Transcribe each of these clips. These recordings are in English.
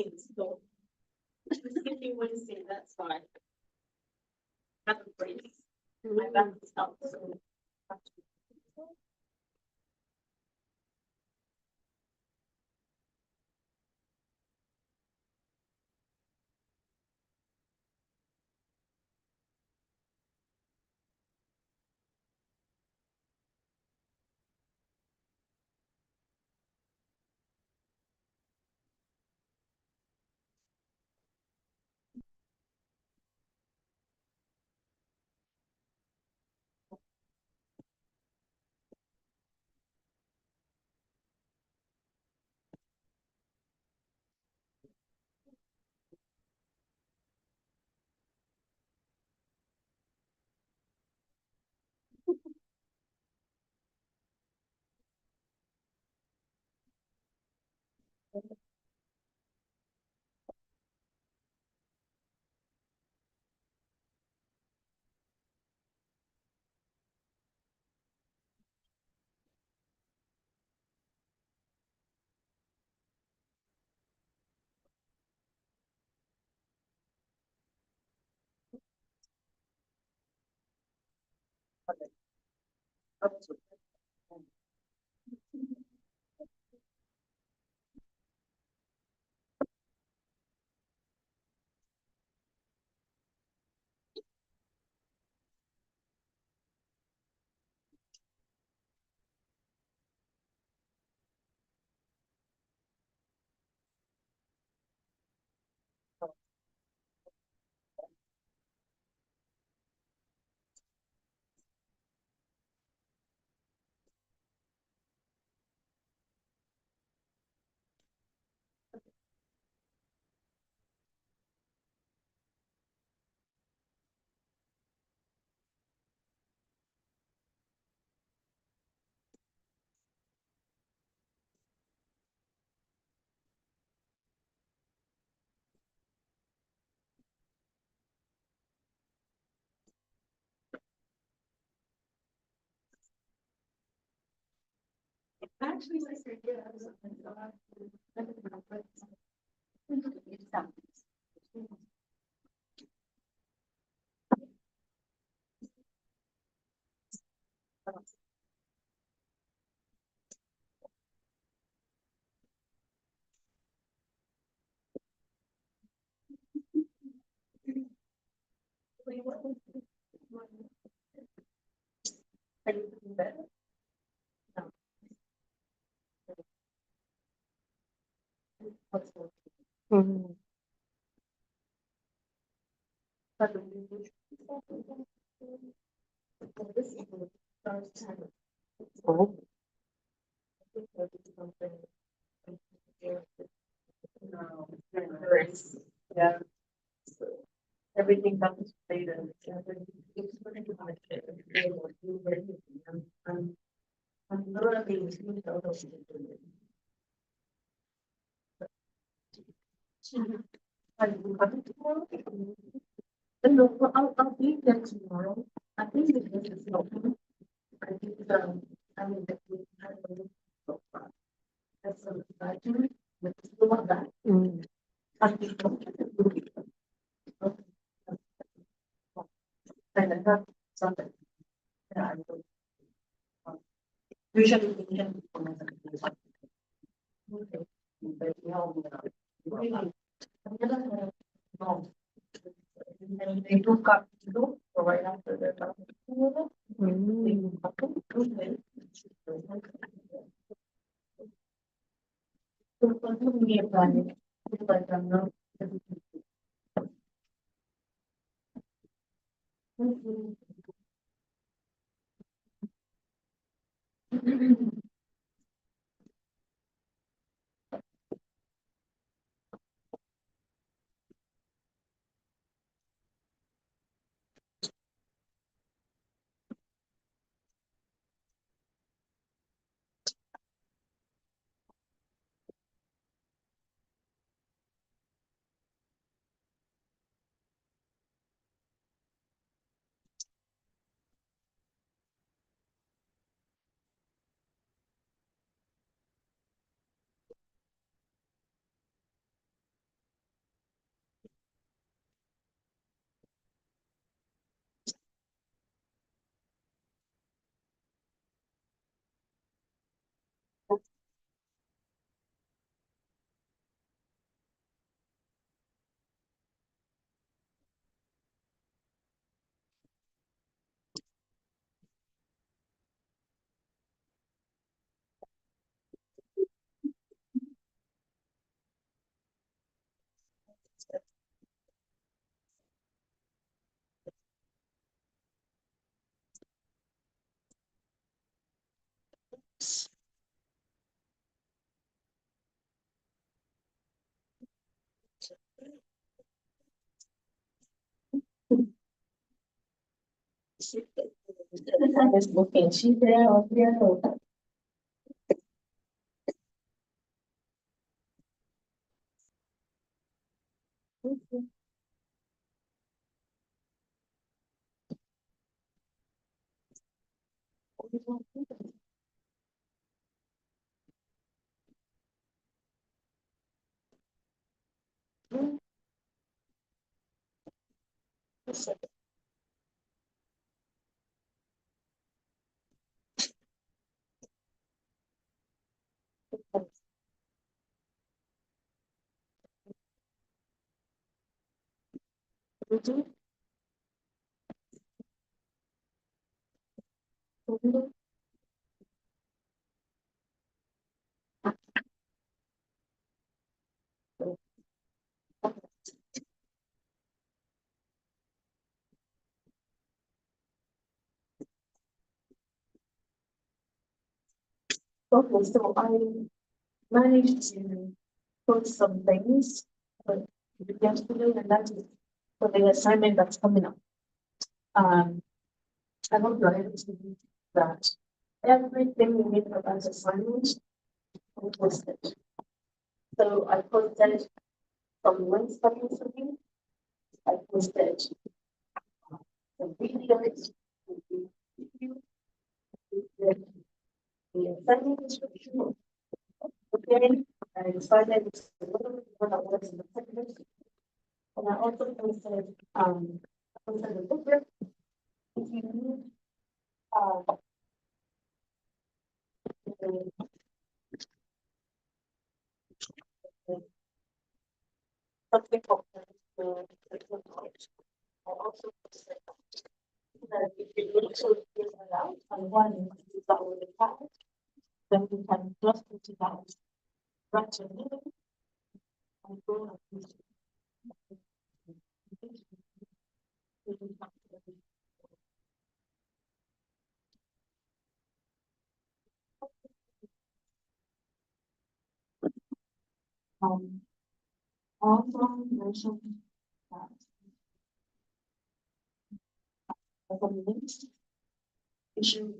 means, so. If you want to say that's fine. Have a break. My back is up, so. Actually, I said, yeah, I was Are you feeling better? No. What's working? But this is the first time. Oh. I think there'll be something. No, yeah. So, everything happens later. It's pretty much it. I'm literally two photos. Are you coming tomorrow? No, well, I'll be there tomorrow. I think this is helpful. I think, I mean, that we have a little so far. That's some excitement, but it's still not that. I think. Okay. And I have something. Yeah, I will. Usually we can. Okay. But we all know. Really, I'm gonna, no. And they took up to do, so right after they're done. Is looking, she there or there. Okay, so I managed to put some things yesterday, and that is for the assignment that's coming up. I hope you're able to do that. Everything we need for that assignment, we posted. So I posted some links coming to me. I posted the videos, the assignment description. Okay, I decided it's a little bit more than what's in the second. And I also posted, the book. If you need, something for the college. I also posted that if you need to figure it out, and one is that with the class, then we can just put it out. Right to me, and go and use also mentioned that as a link issue.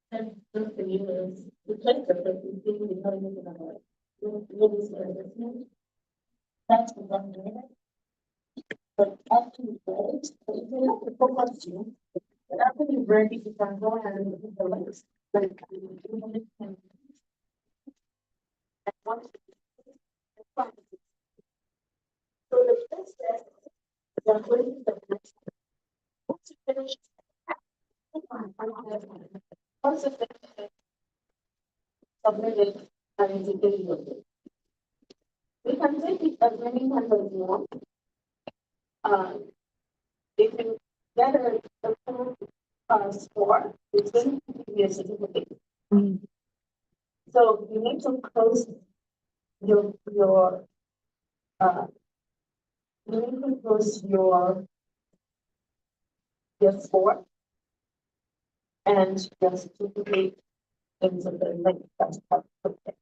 And the units, the place that we think we know anything about it. What is their assessment? That's one minute. But after you read it, if you have to focus you, but after you read it, you can go ahead and look at the links. Like, you can, and once so the first step is I'm going to the next step. Once you finish, once you finish, submit it and you can look it. We can take it as many times as you want. If you get a score, it's going to give you a certificate. So you need to close your you need to close your score and your certificate into the link that's part of it.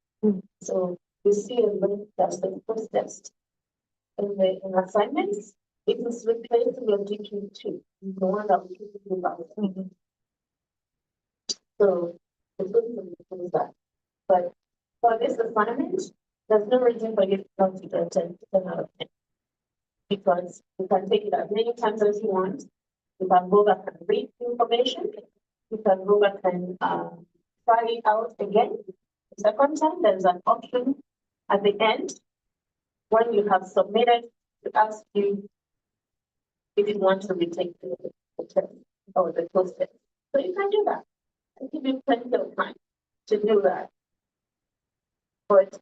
So you see a link that's the first test in assignments. It is replacing your DQ2, the one that we keep about. So it's going to be that. But for this assignment, there's no reason for you not to get 10 out of 10. Because you can take it as many times as you want. You can go back and read the information. You can go back and try it out again. The second time, there's an option at the end when you have submitted to ask you if you want to retake the test or the close test. So you can do that. I give you plenty of time to do that. But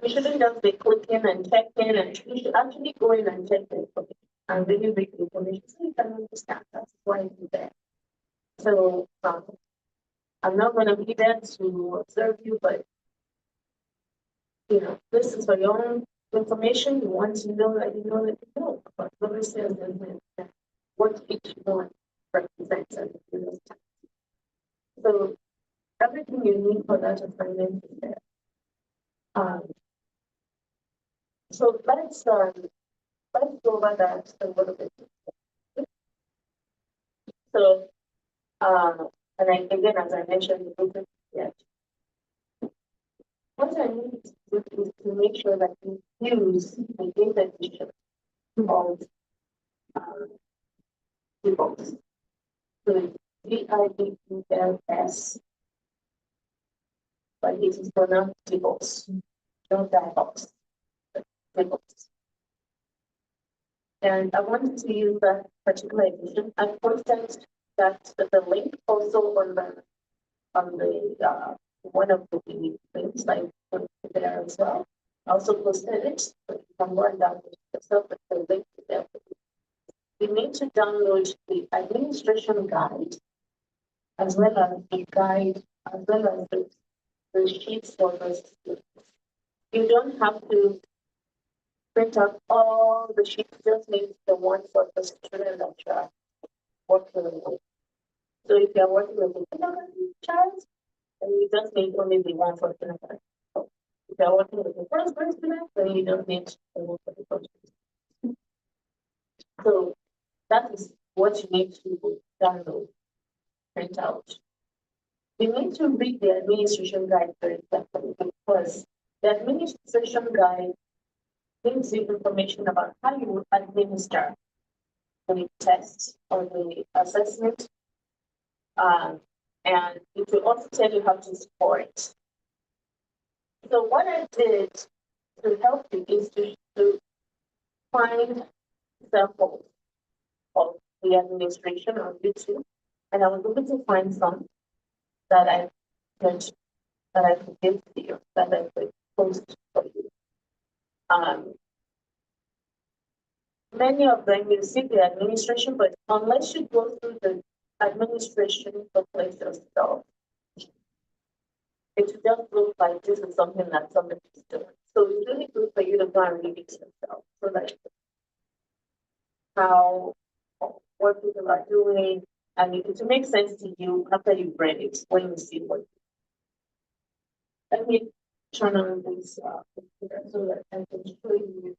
we shouldn't just be clicking and checking, and we should actually go in and check the information and really read the information so you can understand that's why it's there. So I'm not going to be there to observe you, but this is for your own information. You want to know that you know that you know, but nobody says what each one represents and so everything you need for that assignment is there. So let's go over that a little bit. So and again, as I mentioned, yeah, what I need to do is to make sure that we use the data edition of tables. So it's DIBELS, but it is pronounced tables, not dialogues, but tables. And I wanted to use that particular edition. I posted that the link also on the one of the links I put there as well. I also posted it, but you can go and download it yourself, but the link is there. You need to download the administration guide as well as the guide, as well as the sheets for the students. You don't have to print out all the sheets, just need the one for the student that you are working with. So if you're working with a kindergarten child, then you just need only the one for kindergarten. If you're working with a first grade student, then you don't need the one for the first grade. So that is what you need to download, print out. You need to read the administration guide very carefully because the administration guide gives you information about how you would administer the test or the assessment, and it will also tell you how to score it. So what I did to help you is to find samples of the administration on YouTube, and I was able to find some that I could give to you, that I could post for you. Many of them you see the administration, but unless you go through the administration booklet yourself, it just looks like this is something that somebody is doing. So it's really good for you to go and read it yourself, so that how what people are doing, and it will make sense to you after you've read it when you see what. Let me turn on this computer so that I can show you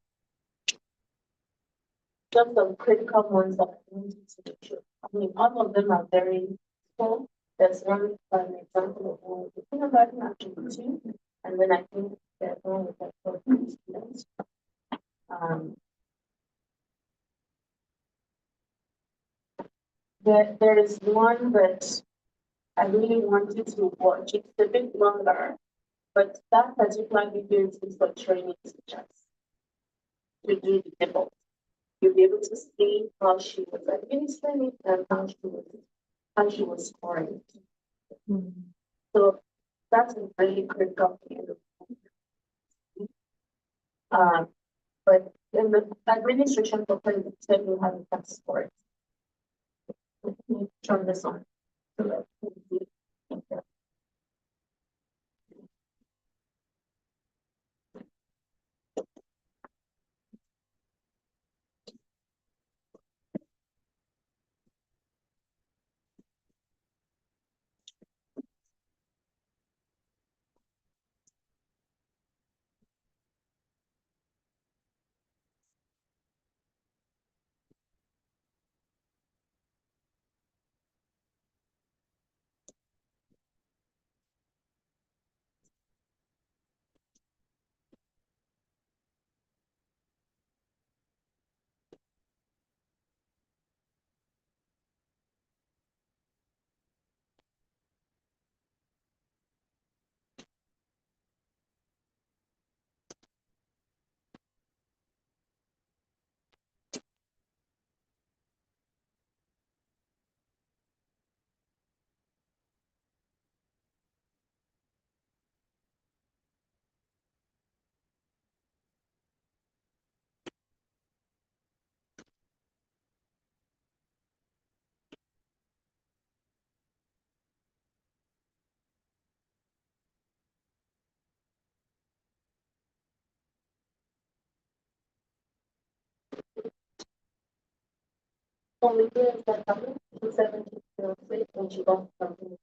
just some critical ones that I need to make sure. I mean, all of them are very cool. There's one, for an example, of the kindergarten activity, and then I think there's one with the students. There is one that I really wanted to watch. It's a bit longer, but that particular video is for training teachers to do the demo. You'll be able to see how she was administering it and how she was scoring it. Mm-hmm. So that's a really critical thing. But in the administration program, it tell you how to score it. Let me turn this on so that you can see. Only years that coming to 17 when she got something.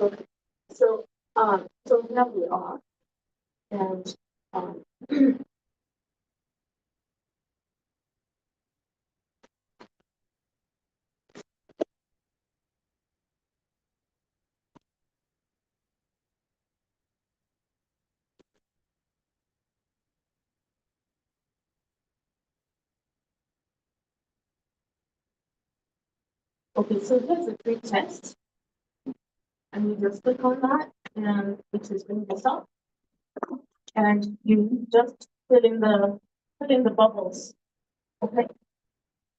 Okay. So now we are, and um, okay, so here's a quick test, and you just click on that, and it is bring this up, and you just fill in the bubbles. Okay,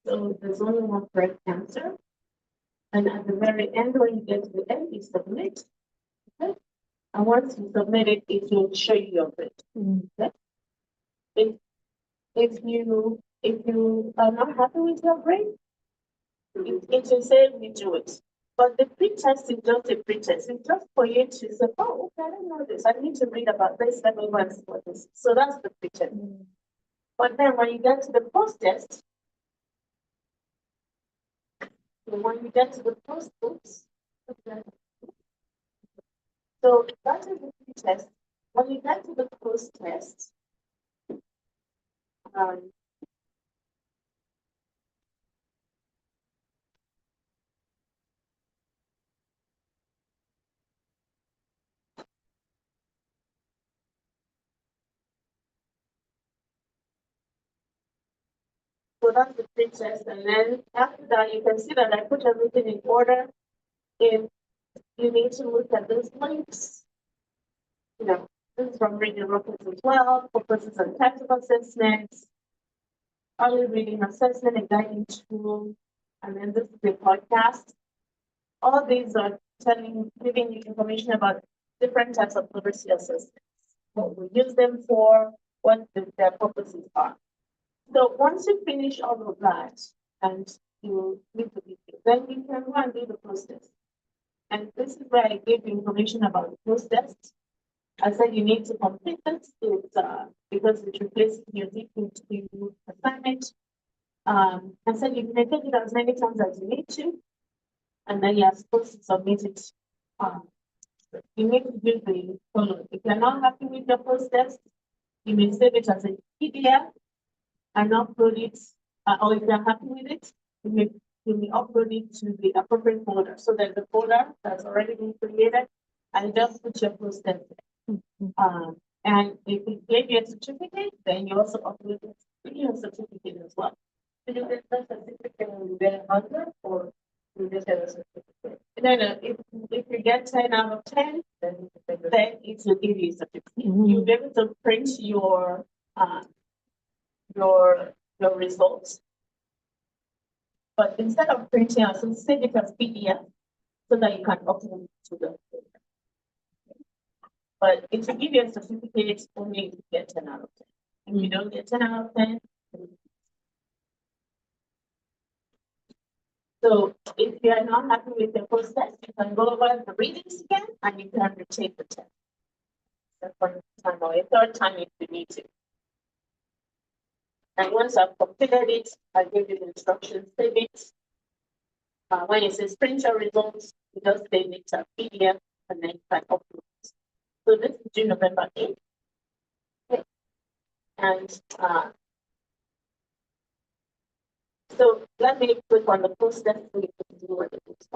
so there's only one correct answer, and at the very end, when you get to the end, you submit. Okay, and once you submit it, it will show you your grade. Okay, if if you are not happy with your grade, it will say redo it. But the pretest is just a pretest. It's just for you to say, oh, okay, I don't know this. I need to read about this. Let me go and see what this is. So that's the pretest. But then when you get to the post-test, when you get to the post-oops, okay. So that is the pretest. When you get to the post-test, um, so that's the pretest. And then after that, you can see that I put everything in order. If you need to look at those links, you know, this is from reading records as well, purposes and types of assessments, early reading assessment and guiding tool, and then this is the podcast. All these are giving you information about different types of literacy assessments, what we use them for, what their purposes are. So once you finish all of that and you leave the video, then you can go and do the post-test. And this is where I gave you information about the post-test. I said you need to complete this because it replaces your DQ2 assignment. I said you can take it as many times as you need to, and then you're supposed to submit it. You need to do the following. If you're not happy with your post-test, you may save it as a PDF and upload it, or if you're happy with it, you may upload it to the appropriate folder. So there's a folder that's already been created, and just put your post-test there. And if you gave you a certificate, then you also upload your certificate as well. Did you get the certificate when you get 100, or you just get a certificate? No. If you get 10 out of 10, then it will give you a certificate. You'll be able to print your results. But instead of printing out, so save it as PDF so that you can upload it to the folder. But if you give you a certificate, only if you get 10 out of 10. If you don't get 10 out of 10, so if you are not happy with the post-test, you can go over the readings again and you can retake the test. Second time or a third time if you need to. And once I've completed it, I give you the instructions, save it. When it says print your results, you just save it to PDF and then you can upload it. So this is due November 8th. Okay. And so let me click on the post-test so you can see what it is.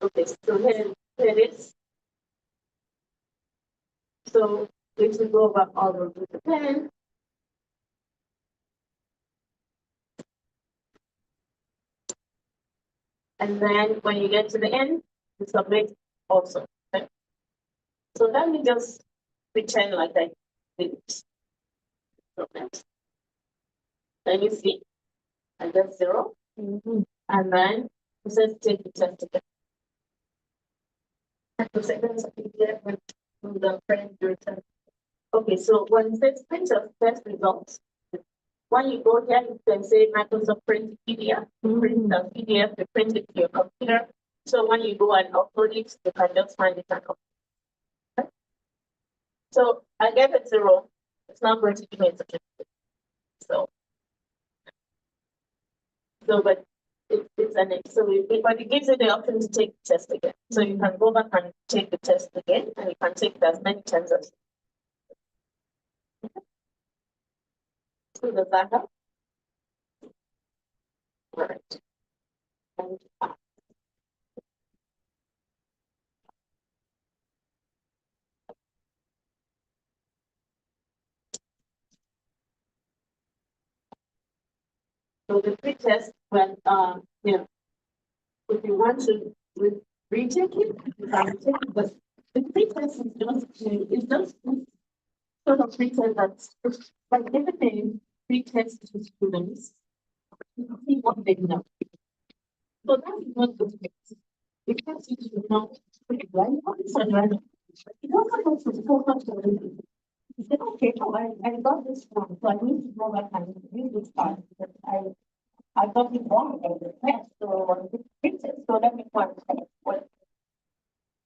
Okay, so here it is. So we should go over all of the pen. And then when you get to the end, you submit also. Okay? So let me just pretend like I did it. Submit. Then you see, I get 0. And then it says take the test again. And the second PDF with the print your test. Okay, so when it says print your test results, When you go here, you can say Microsoft Print PDF, print the PDF, you print it to your computer. So when you go and upload it, you can just find it and upload it. So I gave it 0. It's not going to give me a certificate. But it's an but it gives you the option to take the test again. So you can go back and take the test again, and you can take it as many times as. So does that help? All right. And, so the pre-test, when if you want to retake it, you can retake it, but the pre-test is just sort of pre-test that's like everything pre-test to students to see what they know. So that's not the case. Because you should know right and right. You don't have to focus on it. You say, okay, I got this wrong, so I need to go back and read this part because I got it wrong in the test or the picture. So let me try to say what.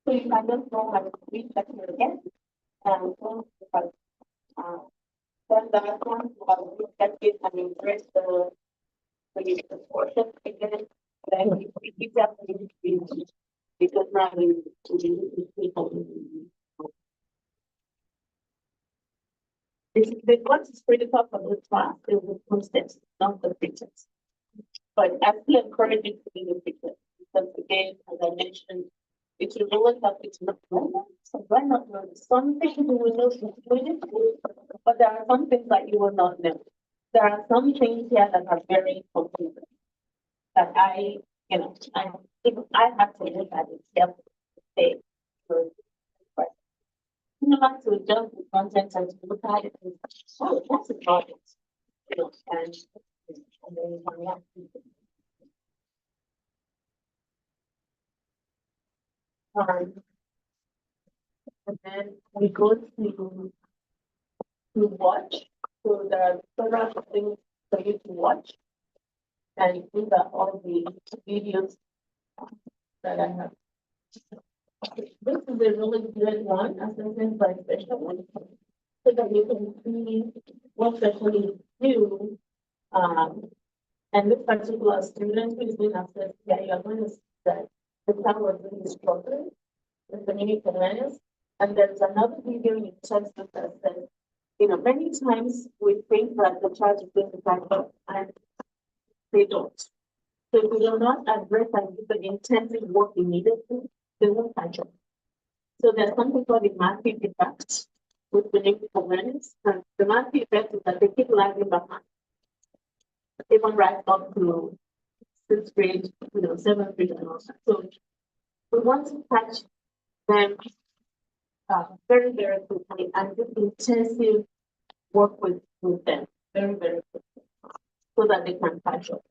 So you can just go and read that again and go to then that one look at it and impress the portion again. Then you keep that because now we people. The what is critical for the class is the process, not the pictures. But I still encourage you to do the pictures because again, as I mentioned, it will really help you to look better. So why not learn something you will know but there are some things that you will not know. There are some things here that are very confusing that I have to look at it carefully. Say, not to jump the content and to look at it and oh, that's a project. And then you can react to it. And then we go to watch. So there are several things for you to watch. And these are all the videos that I have. This is a really good one, assessment by special, so that you can see what specialists do. And this particular student who is being assessed, yeah, you're going to see that the child was really struggling with community awareness. And there's another video in textbook that says, many times we think that the child is going to catch up and they don't. So if we do not address and give the intensive work immediately, they won't catch up. So there's something called the massive effect with community awareness. And the massive effect is that they keep lagging behind, even right up to 6th grade, 7th grade and all that. So we want to catch them very, very quickly and do intensive work with them very, very quickly so that they can catch up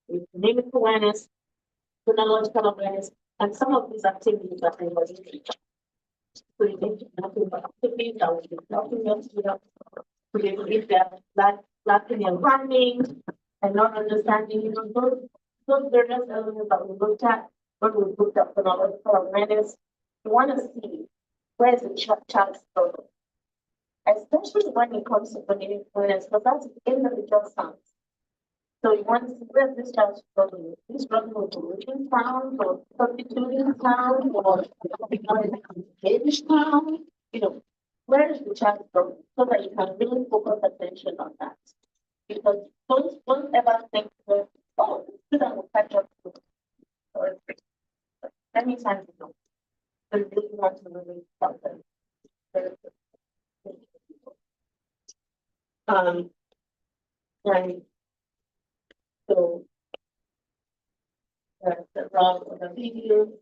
with community awareness, phonological awareness, and some of these activities that they were doing. So you need to nothing but activities that will be helping them if they're lacking in running and not understanding, those various elements that we looked at when we looked at phonological awareness. You want to see where is the child struggle, especially when it comes to community awareness, because that's individual sounds. So you want to see where this child struggling. Is struggling with deleting sound or substituting sound or baby sound? Where is the child struggling so that you can really focus attention on that? Because don't ever think that, oh, the student will catch up to or many times you know. So you really want to really help them. And so that's the wrong of the video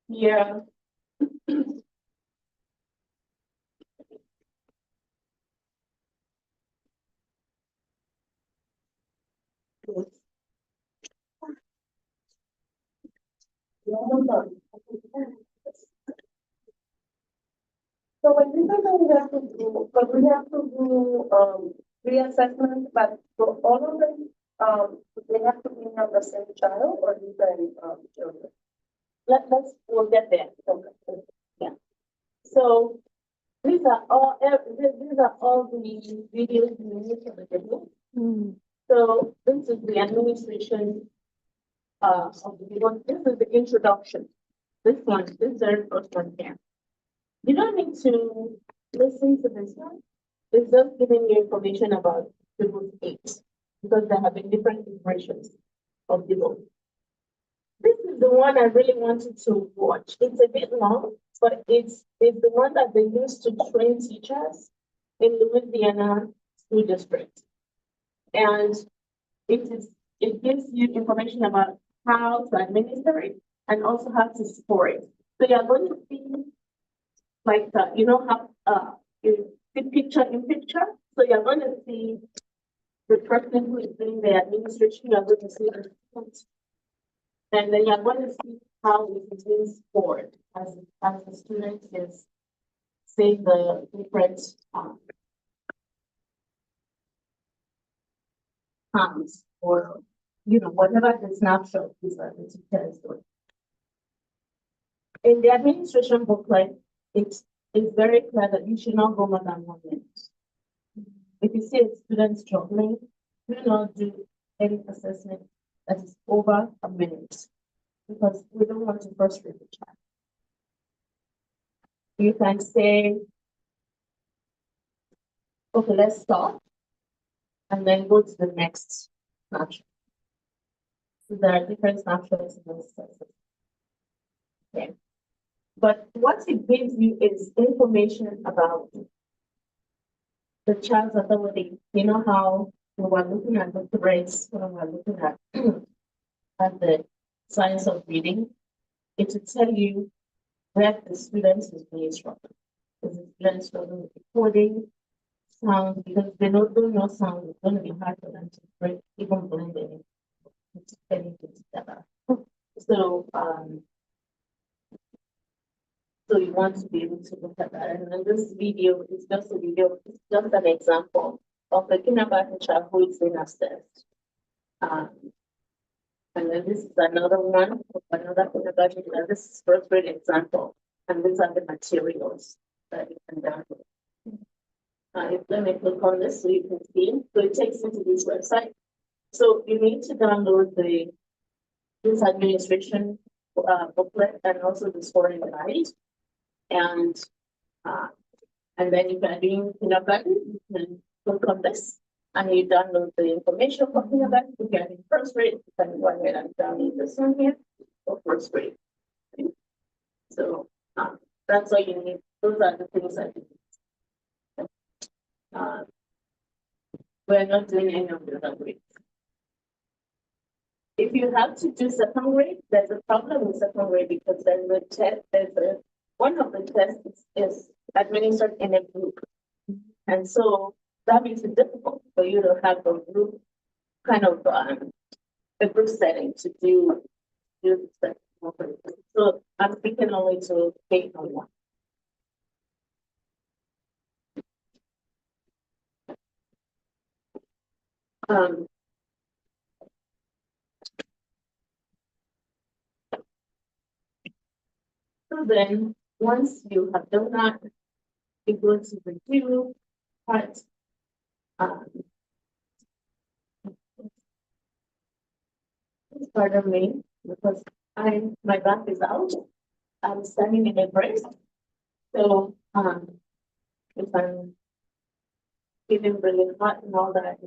here. So when we have to do, but we have to do assessment, but for all of them, they have to be on the same child or different children. We'll get there. Okay. Yeah. So these are all the videos you need for the demo. So this is the administration of the video. This is the introduction. This is the first one here. You don't need to listen to this one. It's just giving you information about the book 8 because there have been different iterations of the book. This is the one I really wanted to watch. It's a bit long, but it's the one that they use to train teachers in Louisiana School District. And it gives you information about how to administer it and also how to score it. So you're going to see like how you see picture in picture. So you're going to see the person who is doing the administration, you're going to see the student. And then you're going to see how it is being scored as the student is saying the different times or whatever the snapshot is that the teacher is doing. In the administration booklet, it's very clear that you should not go more than 1 minute. If you see a student struggling, do not do any assessment that is over a minute because we don't want to frustrate the child. You can say, okay, let's stop and then go to the next snapshot. So there are different snapshots in this assessment. Okay. But what it gives you is information about the child's ability. You know how we were looking at the threads, when we're looking at, at the science of reading, it will tell you where the students is being struggling. Is the student struggling with recording, sound, because they don't know sound, it's going to be hard for them to break, even blending anything together. So you want to be able to look at that. And then this video is just a video, it's just an example of the kindergarten child who is being assessed. And then this is another one of another kindergarten child. This is first grade example. And these are the materials that you can download. Let me click on this so you can see. So it takes you to this website. So you need to download this administration booklet and also the scoring guide. And then if you're doing kindergarten, you can click on this and you download the information for kindergarten. If you're in first grade, you can go ahead and download this one here for first grade. Okay. So that's all you need. Those are the things that you need. We're not doing any of the other grades. If you have to do second grade, there's a problem with second grade because there's a test, one of the tests is administered in a group. And so that makes it difficult for you to have a group kind of a group setting to do the second. So I'm speaking only to K-1. So then once you have done that, you go to review part. Pardon me, because my back is out. I'm standing in a brace. So if I'm feeling really hot and all that,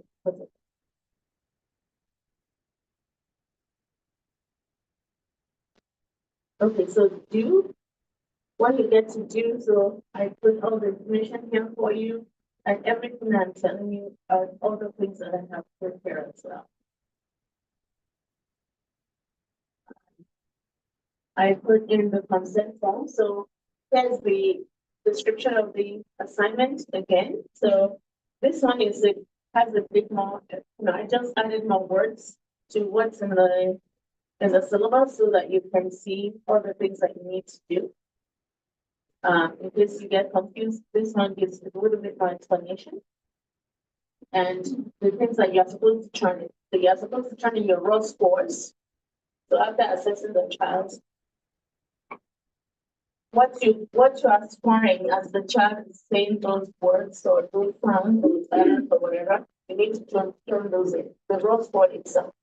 okay, so do what you get to do. So I put all the information here for you, and everything I'm telling you are all the things that I have prepared as well. I put in the consent form. So here's the description of the assignment again. So this one has a bit more, I just added more words to what's in the syllabus so that you can see all the things that you need to do. In case you get confused, this one gives a little bit more explanation. And the things that you're supposed to turn in. So you're supposed to turn in your raw scores. So after assessing the child, what you are scoring as the child is saying those words or those sounds or letters or whatever, you need to turn those in, the raw score itself.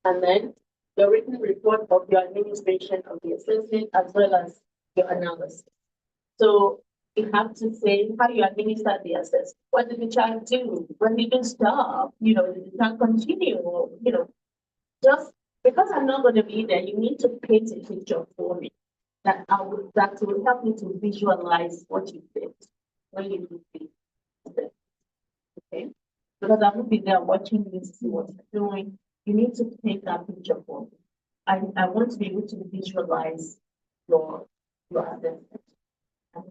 And then the written report of your administration of the assessment as well as your analysis. So you have to say how you administer the assessment. What did the child do? When did you stop? Did the child continue? Just because I'm not going to be there, you need to paint a picture for me that will help me to visualize what you did when you do this. Okay? Because I will be there watching you to see what you're doing. You need to paint that picture for me. I want to be able to visualize your assessment and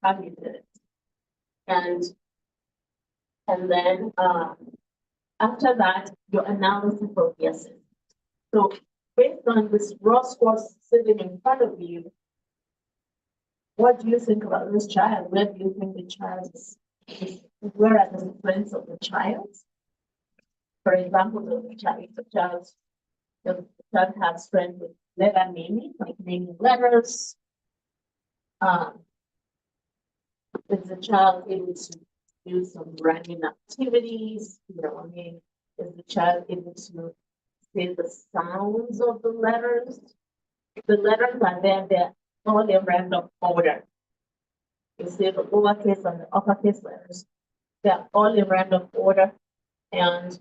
how you did it. And then after that, your analysis of the assessment. So based on this raw scores sitting in front of you, what do you think about this child? Where do you think the child is? Where are the strengths of the child? For example, the child has strength with letter naming, like naming letters. Is the child able to do some random activities? Is the child able to say the sounds of the letters? The letters are there, they're all in random order. You see the lowercase and the uppercase letters, they're all in random order. And,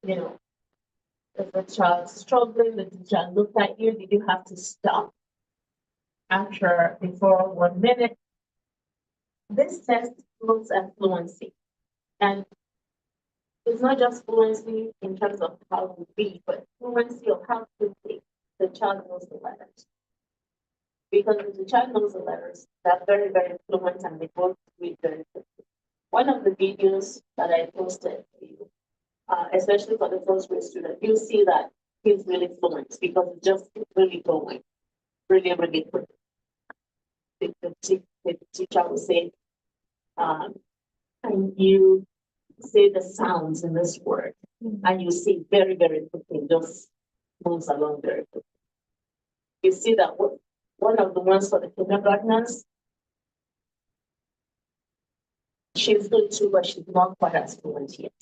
if the child's struggling, the teacher looked at you, did you have to stop before 1 minute? This test looks at fluency. And it's not just fluency in terms of how to read, but fluency of how quickly the child knows the letters. Because if the child knows the letters, they're very, very fluent and they both read very quickly. One of the videos that I posted for you, especially for the first grade student, you see that he's really fluent because it's just really going really, really quick. The teacher will say, can you say the sounds in this word? And you see very, very quickly, just moves along very quickly. You see that one of the ones for the kindergartners, she's good too, but she's not quite as fluent yet.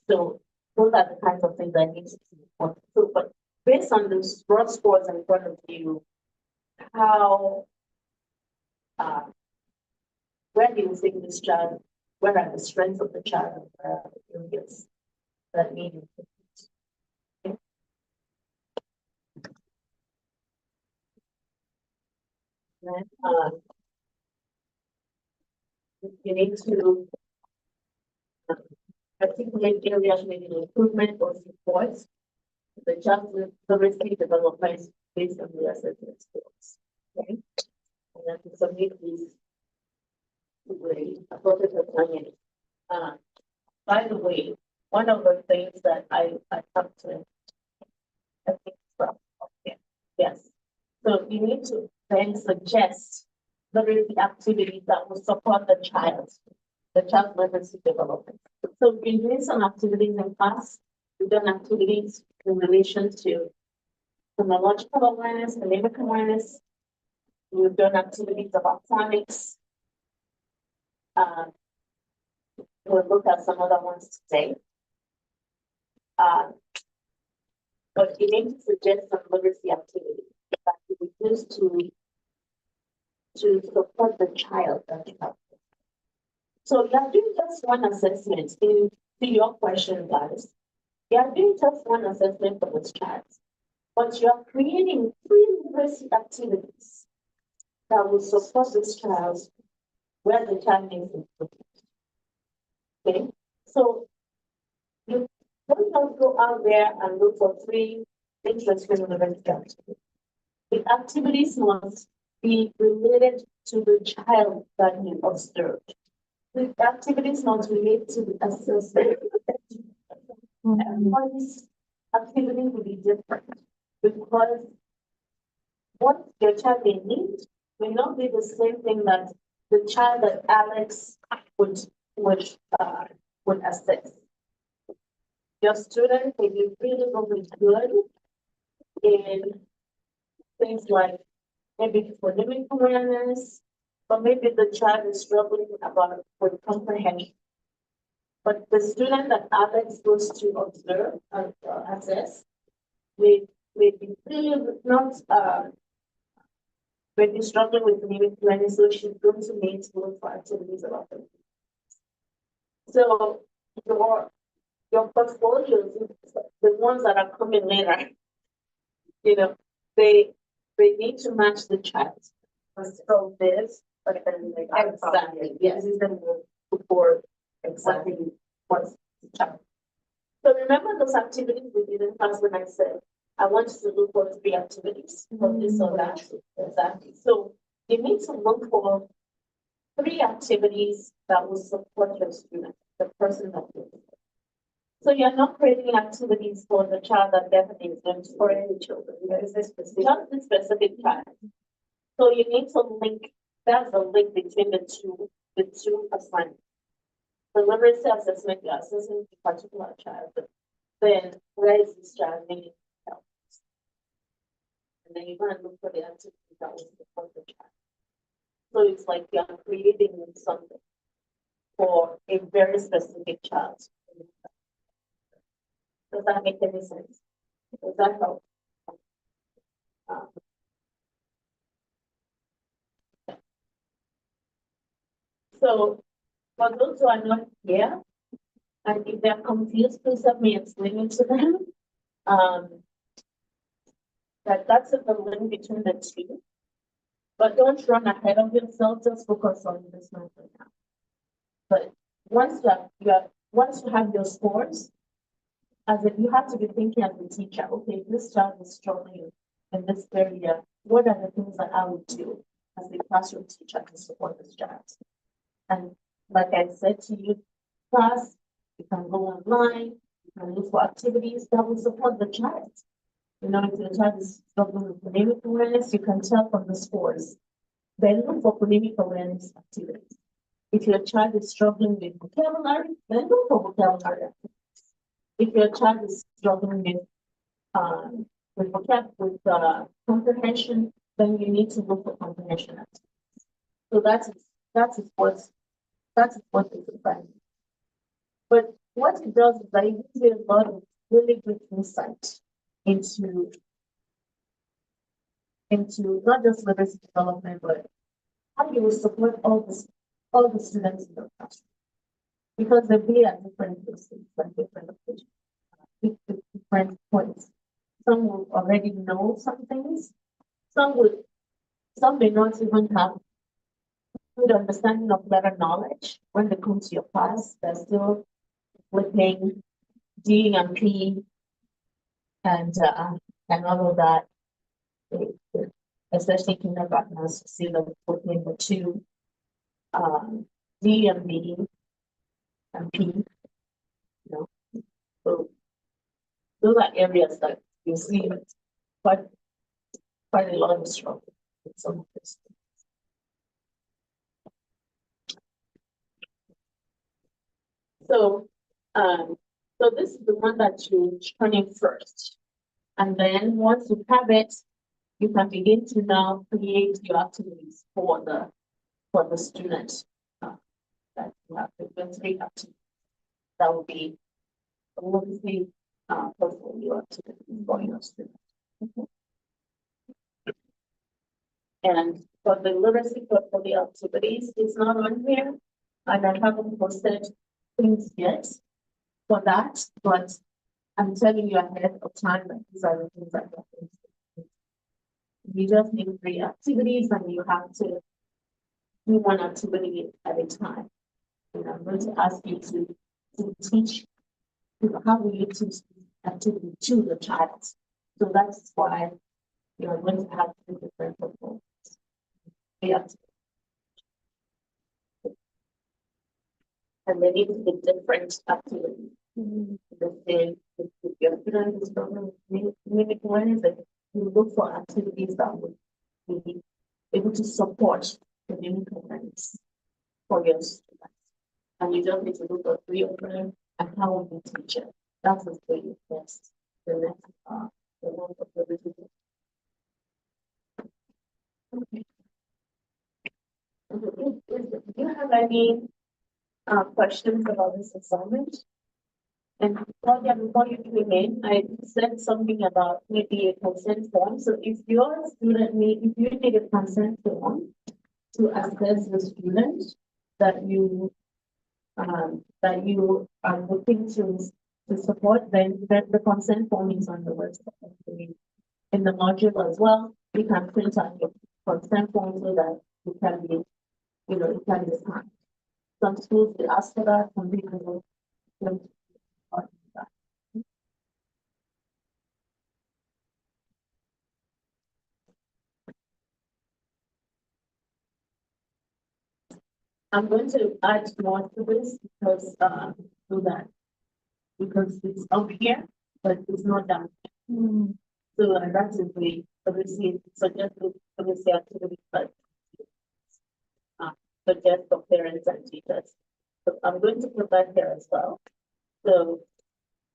So those are the kinds of things I need to see. So, but based on those broad scores in front of you, where do you think this child, where are the strengths of the child and where are the areas that need improvement? Then you need to articulate areas needing improvement or support. The child's literacy development based on the assessment skills. Okay? And then to submit these to the appropriate assignment. By the way, one of the things that I have to, I think, okay, yes. So you need to then suggest literacy activities that will support the child's literacy development. So we've been doing some activities in class. We've done activities in relation to phonological awareness, phonemic awareness. We've done activities about phonics. We'll look at some other ones today. But you need to suggest some literacy activities that you would use to support the child that you have. So you're doing just one assessment to your question, guys. You're doing just one assessment for this child, but you're creating 3 literacy activities that will support this child where the child needs improvement. Okay, so you don't just go out there and look for 3 interesting literacy activities. The activities must be related to the child that you observed. The activities must relate to the assessment. Everybody's activity will be different because what your child may need may not be the same thing that the child that Alex would would would assess. Your student may be really, really good in things like maybe phonemic awareness, or maybe the child is struggling about with comprehension. But the student that are exposed to observe and assess may be really not may be struggling with phonemic learning, so she's going to need to look for activities about them. So your portfolios, the ones that are coming later, you know, they need to match the child. So this, but then like exactly, yes, is the before exactly what's the child. So remember those activities we did in class when I said I want you to look for 3 activities for this or that. Exactly. So you need to look for 3 activities that will support your student, the person that you. So you're not creating activities for the child that definitely is going to for any children. There is a specific, just the specific child. So you need to link, that's the link between the two assignments. The literacy assessment, you're assessing a particular child, but then where is this child needing help? And then you're going to look for the activities that will support the child. So it's like you're creating something for a very specific child. Does that make any sense? Does that help? So for those who are not here, and if they're confused, please help me explain it to them. That's the link between the two. But don't run ahead of yourself, just focus on this one for now. But once once you have your scores, as if you have to be thinking as a teacher, okay, this child is struggling in this area. What are the things that I would do as a classroom teacher to support this child? And like I said to you, class, you can go online, you can look for activities that will support the child. You know, if the child is struggling with phonemic awareness, you can tell from the scores. Then look for phonemic awareness activities. If your child is struggling with vocabulary, then look for vocabulary activities. If your child is struggling with comprehension, then you need to look for comprehension activities. So that is what is defined. But what it does is that it gives you a lot of really good insight into not just literacy development, but how you will support all the students in the classroom. Because they be at different places and different occasions, different points. Some will already know some things, some may not even have good understanding of better knowledge when they come to your class. They're still flipping D and P and all of that. Especially kindergartners, see them flipping the two D and B and P. You know, so those are areas that you see quite a lot of struggle with some of this. So this is the one that you turn in first. And then once you have it, you can begin to now create your activities for the student that you have the 3 activities. That will be obviously portfolio activities for your student. And for the literacy portfolio activities, it's not on here, and I haven't posted things yet for that, but I'm telling you ahead of time that these are the things that you just need 3 activities, and you have to do 1 activity at a time. And I'm going to ask you to teach how will you teach activity to the child. So that's why you're going to have 2 different portfolios. And they need to be different activities. If your student is struggling with mimic awareness, that you look for activities that would be able to support the mimic awareness for your students. and you just need to look for 3 of them and how will you teach it. That is the next the one of the visitor. Okay. Do you have any questions about this assignment? And before you came in, I said something about maybe a consent form. So if your student if you need a consent form to assess the student that you are looking to support, then the consent form is on the website. In the module as well, you can print out your consent form so that you can be, you can decide. Some schools will ask for that, some people don't. I'm going to add more to this because do that because it's up here, but it's not down. So that's a way obviously suggest obviously activity, but suggest for parents and teachers. So I'm going to put that here as well. So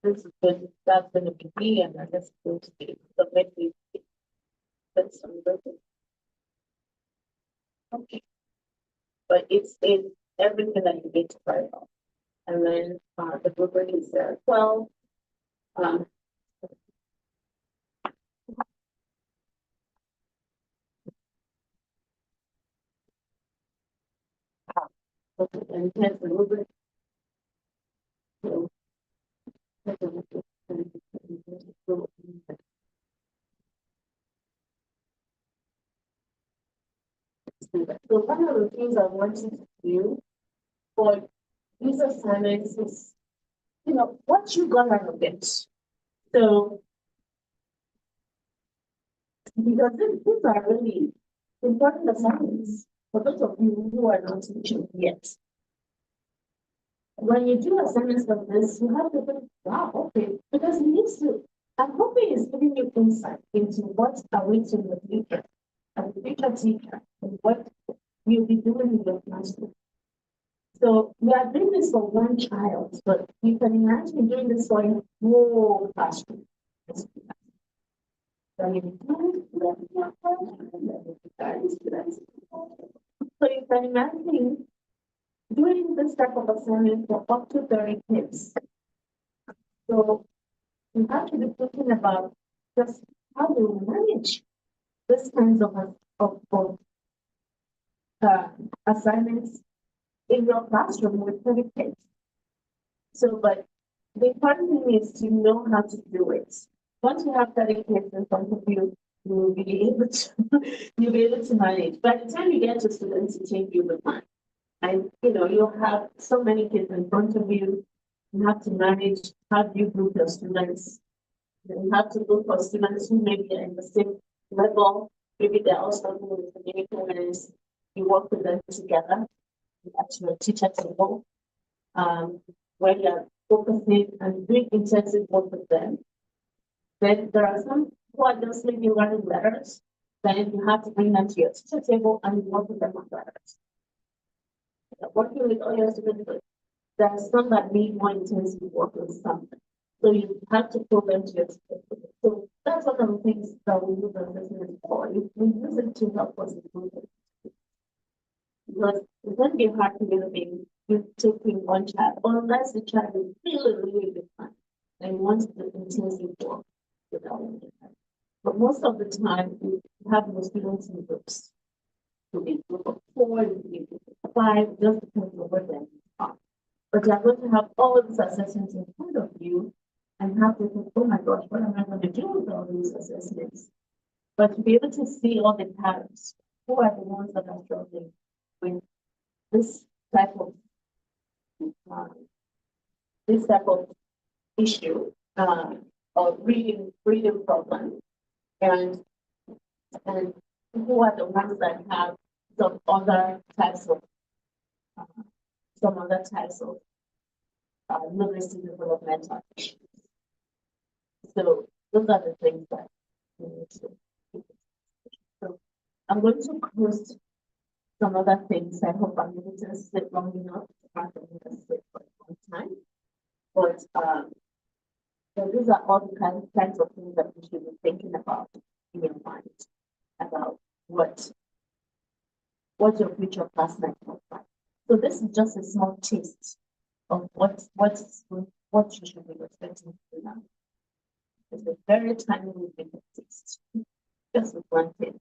this is good. That's going to be B, and I'm just going to be submit this. That's okay. But it's in everything that you need to write on. And then the rubric is there as well. And here's the rubric. So one of the things I want you to do for these assignments is, what you got out of it. So, because these are really important assignments for those of you who are not teaching yet. When you do assignments like this, you have to think, wow, okay, because you need to, I'm hoping it's giving you insight into what awaits in the future, as a future teacher, and what you'll be doing in your classroom. So we are doing this for one child, but you can imagine doing this for a whole classroom. So you can imagine doing this type of assignment for up to 30 kids. So you have to be thinking about just how you manage this kinds of assignments in your classroom with 30 kids. So, but the important thing is to know how to do it. Once you have 30 kids in front of you, you'll be able to manage. By the time you get to students, it change you the mind. And you'll have so many kids in front of you. You have to manage how do you group your students. You have to look for students who maybe are in the same level. Maybe they're also with communicators. You work with them together at your teacher table. Where you're focusing and doing intensive work with them. Then there are some who are just maybe learning letters. Then you have to bring them to your teacher table and work with them on letters. Working with all your students, there are some that need more intensive work with something. So you have to pull them to your teacher table. So that's one of the things that we use assessment for. We use it to help us improve it. Because it's going to be hard to do you taking one child, unless the child is really different and wants to intensive work without it. But most of the time, we have most students in groups. So a group of 4, a group of 5, just depends on what they are. But you're going to have all these assessments in front of you and have to think, oh my gosh, what am I going to do with all these assessments? But to be able to see all the patterns, who are the ones that are struggling with this type of issue of reading problem, and who are the ones that have some other types of literacy developmental issues. So those are the things that we need to. So I'm going to close some other things. I hope I'm able to sleep long enough to have them sleep for a long time. But so these are all the kinds of things that you should be thinking about in your mind about what your future class might look like. So this is just a small taste of what you should be expecting to learn. It's a very tiny little bit of taste, just with one thing.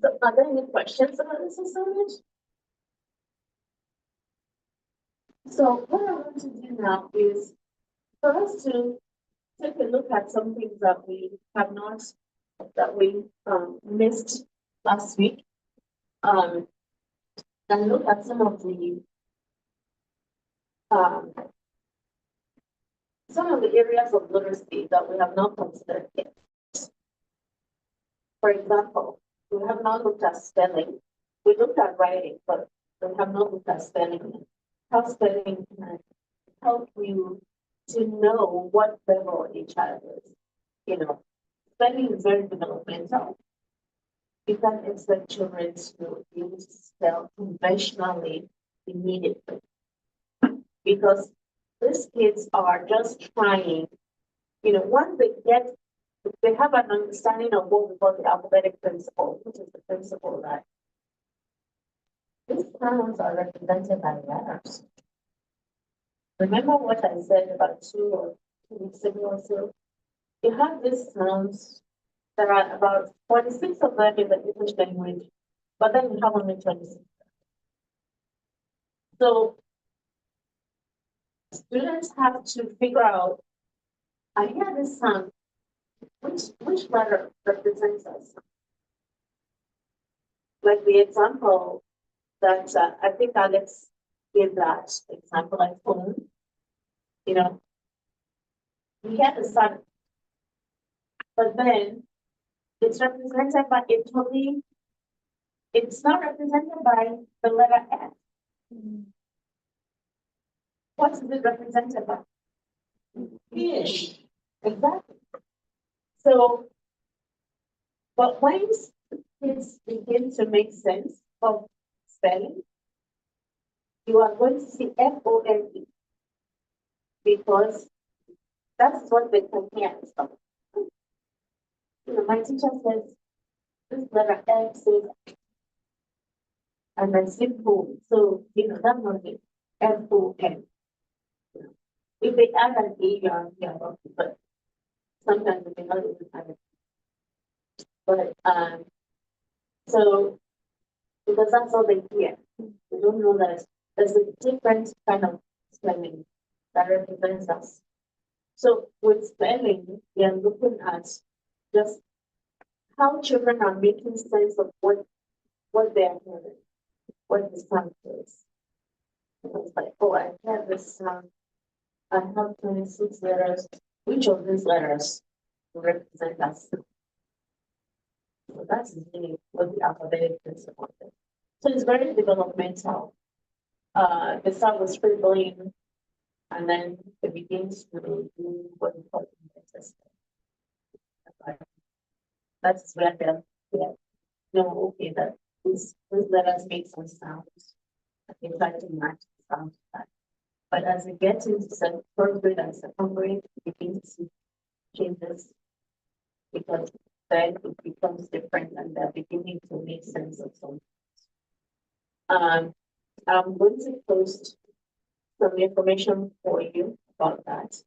So are there any questions about this assignment? So what I want to do now is for us to take a look at some things that we have not, that we missed last week, and look at some of the areas of literacy that we have not considered yet. For example, we have not looked at spelling. We looked at writing, but we have not looked at spelling. How spelling can help you to know what level a child is. You know, spelling is very developmental. You can expect children to use spell conventionally immediately because these kids are just trying, once they have an understanding of what we call the alphabetic principle, which is the principle that these sounds are represented by letters. Remember what I said about 2 weeks ago or so? You have these sounds. There are about 46 of them in the English language, but then you have only 26. So students have to figure out, I hear this sound, which letter represents us? Like the example that I think Alex gave that example, like phone, we hear the sound, but then it's represented by it's not represented by the letter F. What is it represented by? Fish. Exactly. So, but once kids begin to make sense of spelling, you are going to see FONE because that's what they compare stuff. My teacher says this letter F says, and then simple. So, that must be FON. If they add an E, you're but sometimes they not even have it. But so because that's all they hear. They don't know that there's a different kind of spelling that represents us. So with spelling, we are looking at just how children are making sense of what they are hearing, what the sound is. It's like, oh, I hear this sound. I have 26 letters. Which of these letters represent us? So that's really what the alphabetic principle is. So it's very developmental. They start with scribbling, and then it begins to do what we call test. That's where they know, okay, that these letters make some sounds. They try to match the sound to that. But as it gets into first grade and second grade, you begin to see changes because then it becomes different and they're beginning to make sense of something. I'm going to post some information for you about that.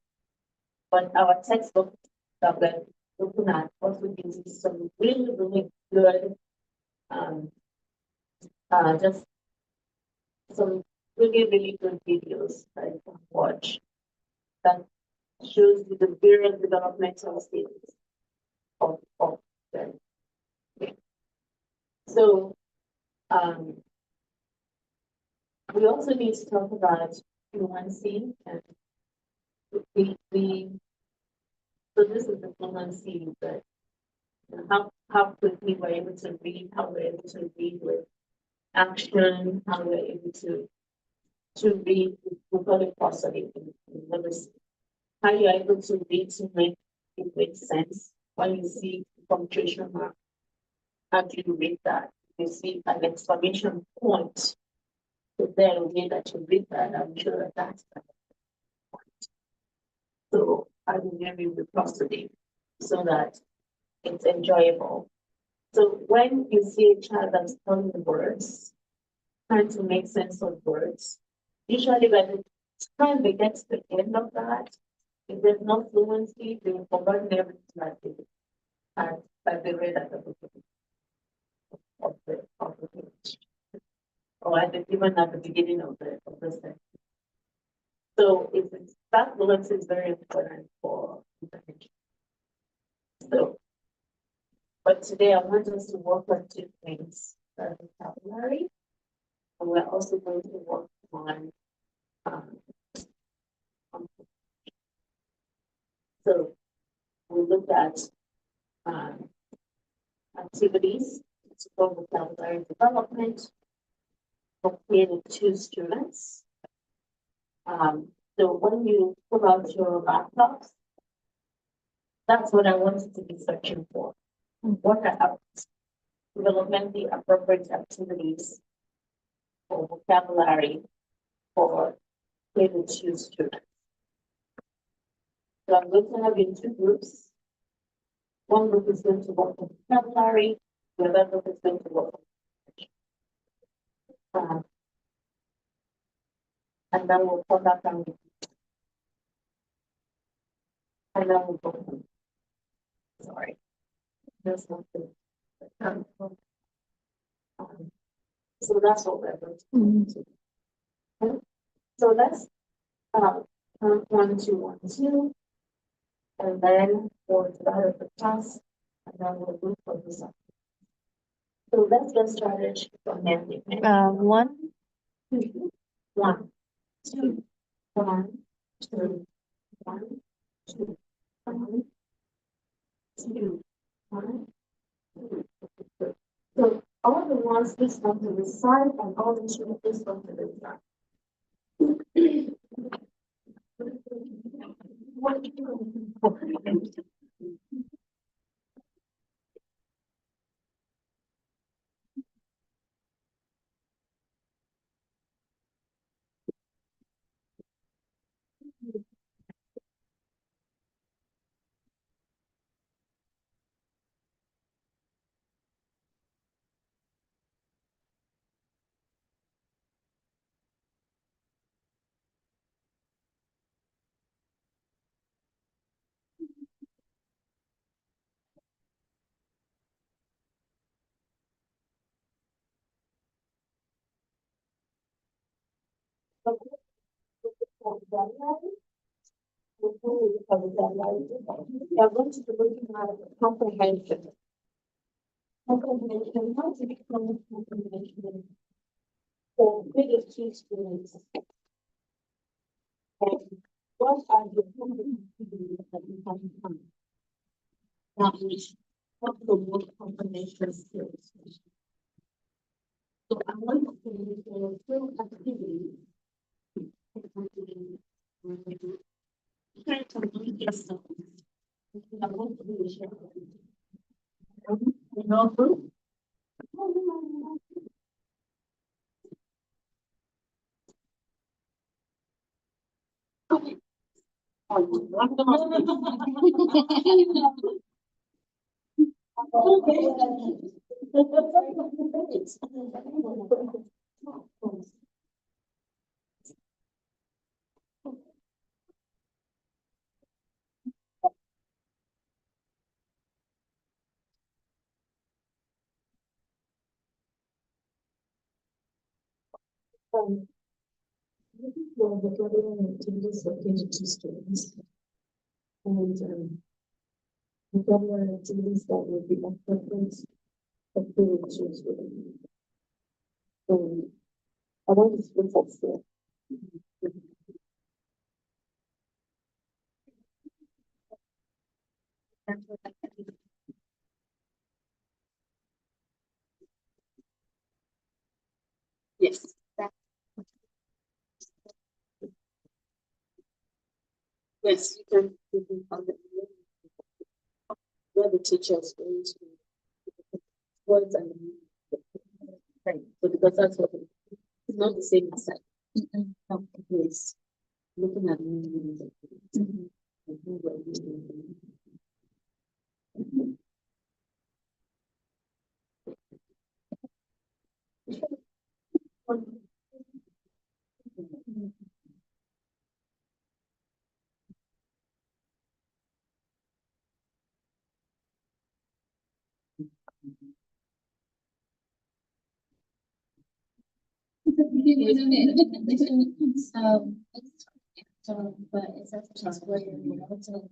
But our textbook that we're looking at also gives you some really, really good, just some really, really good videos that you can watch that shows you the various developmental stages of them. Okay. So we also need to talk about fluency and so this is the fluency, but how quickly we're able to read, how we're able to read with action, how we're able to read, we call it prosody in literacy. How you're able to read to make it make sense when you see punctuation mark. After you read that, you see an exclamation point. So then the way that you read that, I'm sure that that's the point. So I will give you the prosody so that it's enjoyable. So when you see a child that's telling the words, trying to make sense of words, usually by the time they get to the end of that, if there's no fluency, they've forgotten everything that they did and that they read at the beginning of the page. Or even at the beginning of the sentence. So that fluency is very important for comprehension. So, but today I want us to work on two things: the vocabulary, and we're also going to work on so we look at activities to support vocabulary development for K-2 students. So when you pull out your laptops, that's what I want you to be searching for. What are developmentally appropriate activities for vocabulary for K-2 students? So I'm going to have in two groups. One group is going to work on vocabulary, the other group is going to work on and then we'll put that down. And then we'll go. Sorry. There's something. So that's what we're going to do. Okay. So let's count 1, 2, 1, 2. And then go to the other of the class. And then we'll move for this up. So let's get started from Mandy. 1, 2, 1, 2, 1, 2, 1, 2, 1, 2, 1, 2. So all the ones this one to the side and all the two this one to the side. What are you doing? We are going to be looking at comprehension. Comprehension, how to become comprehension for biggest two students. And what are the competencies that we have in mind? That which help promote comprehension skills. So I want to do two activities. Try to complete yourself. I want to do a share. You know who? Okay. This is the vocabulary activities for K-2 students. And vocabulary activities that will be appropriate for K-2 students. I want to split that here. Yes. Yes, you can find it. where the teachers going to words and right. So because that's what it's not the same as that. Yes. Looking at me. But it's just where you're also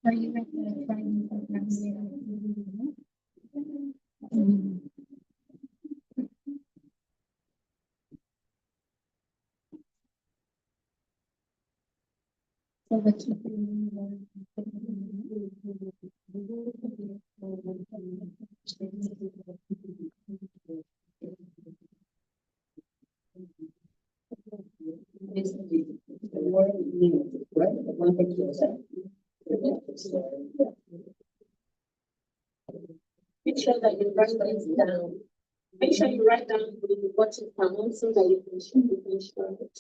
are you so the make sure that you write things down. Make sure you write down what you can so that you can share it.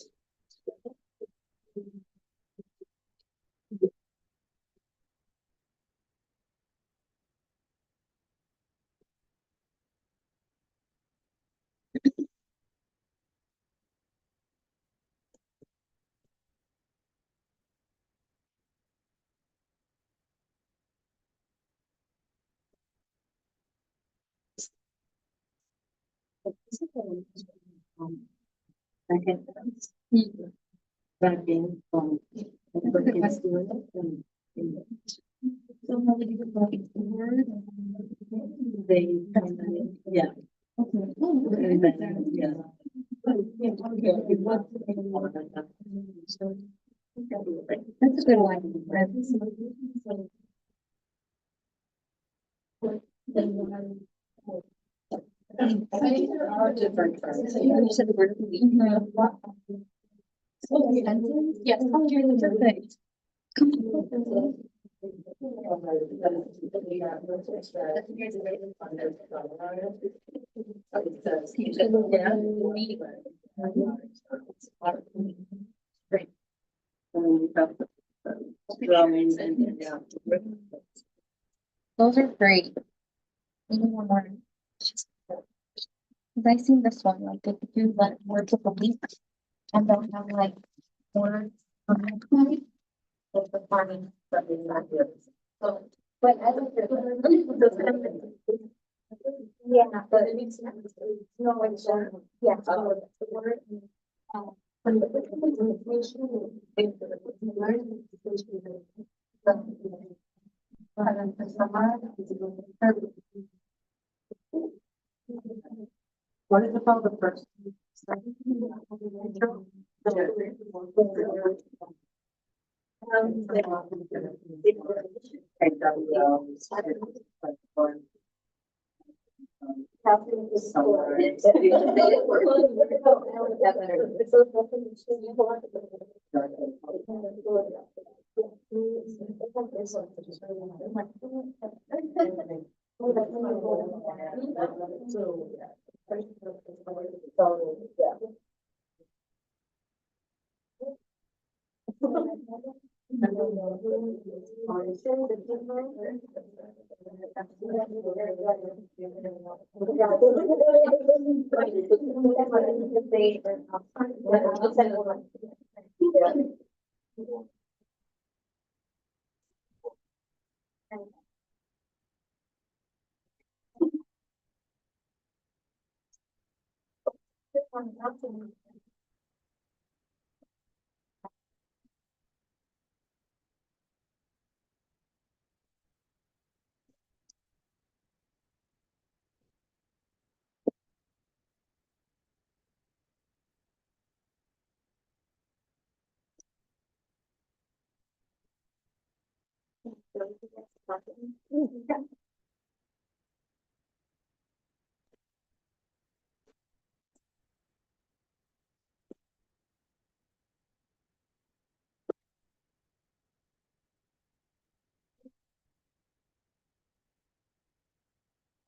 Second, writing from so how did you write the word? They yeah. Yeah. That's a good one. I think there are different terms. You said the word of the week. Yes, perfect. Great. Those are great. We need one more. Cause I seen this one, like they could do like words of the week and they'll have like words on the point. It's the farming, but it's not good. So, but I think yeah, but it makes sense. No, like, yeah, the word. From the information, what is it called the first?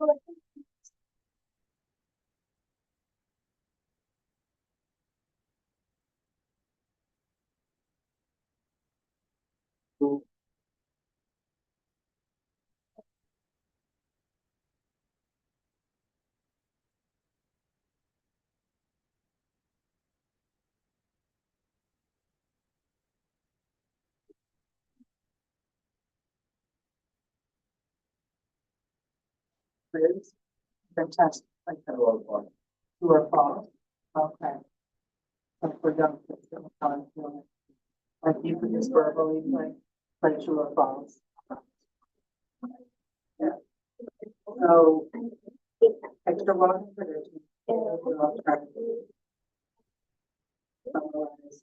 Quiz, the test, like the true or false. Okay. So for young kids, that was how I feel. Like you could just verbally like true or false. Yeah. So extra one for this. I'll try to summarize,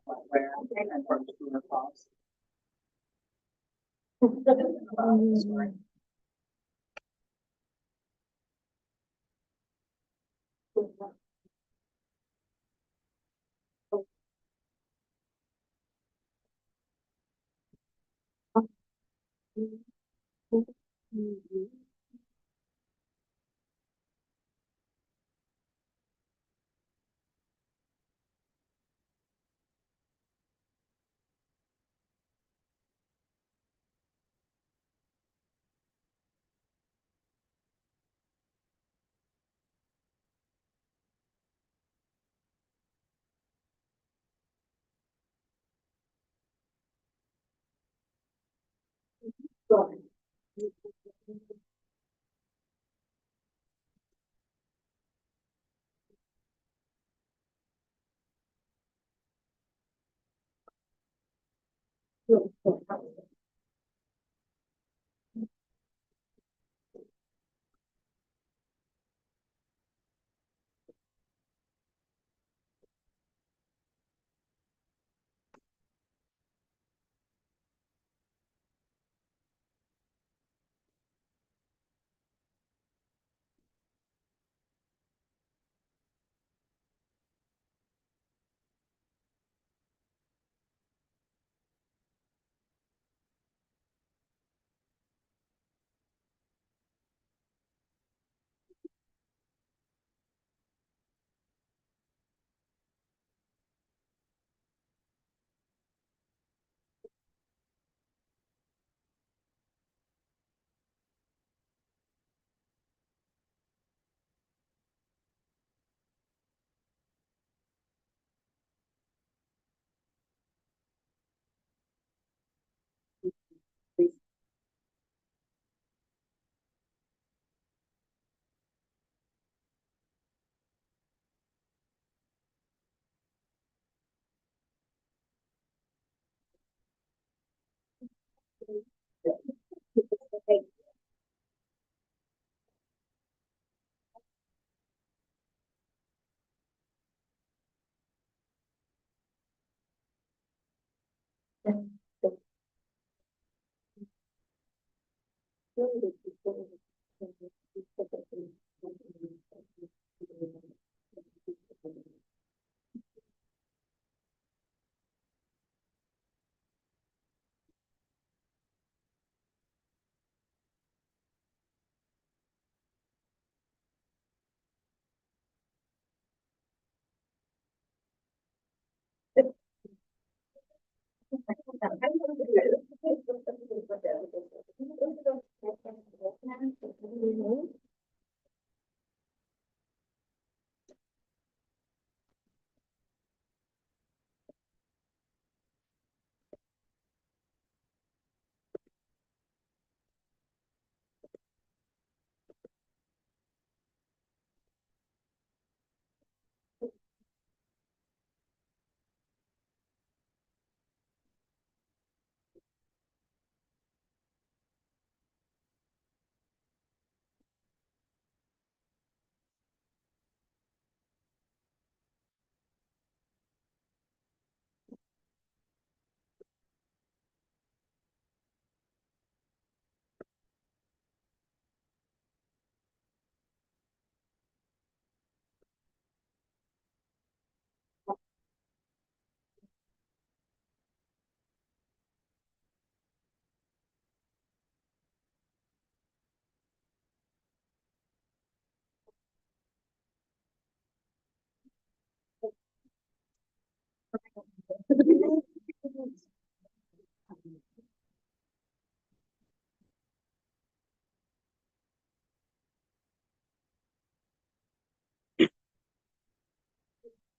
uh, where and from true or false.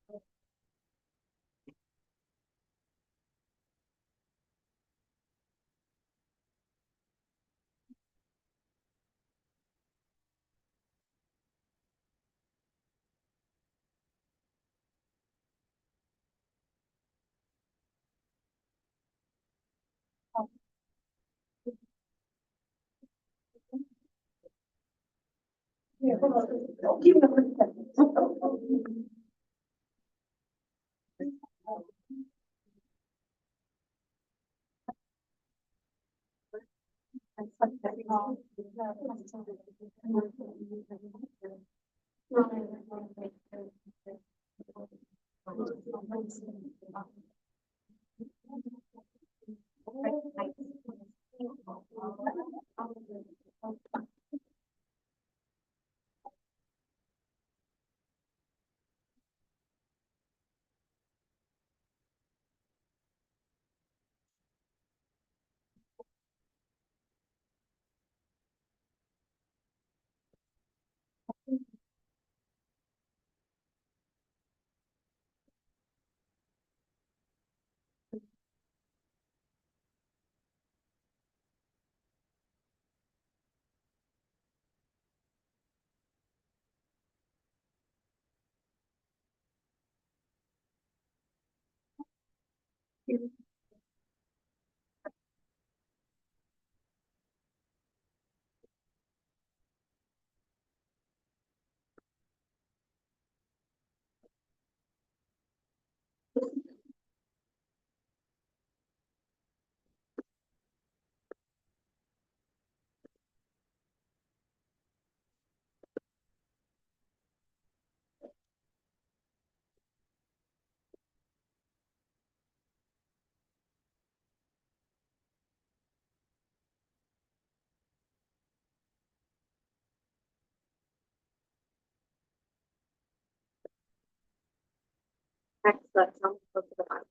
Next, let's go to the bottom.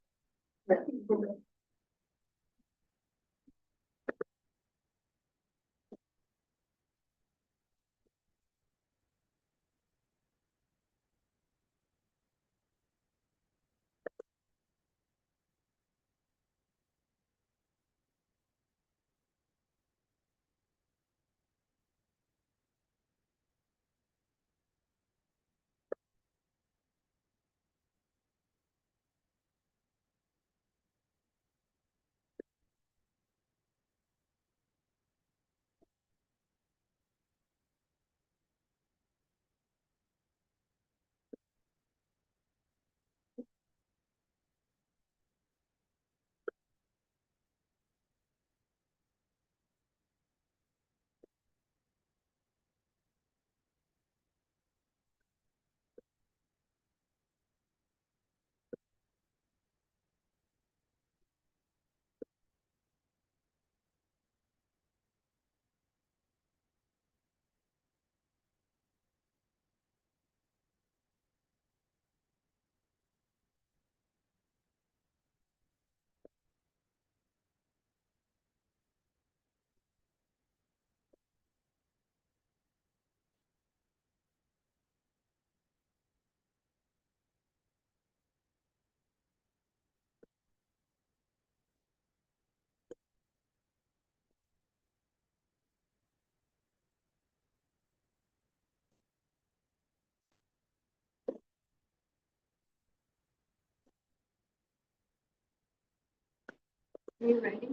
Are you ready?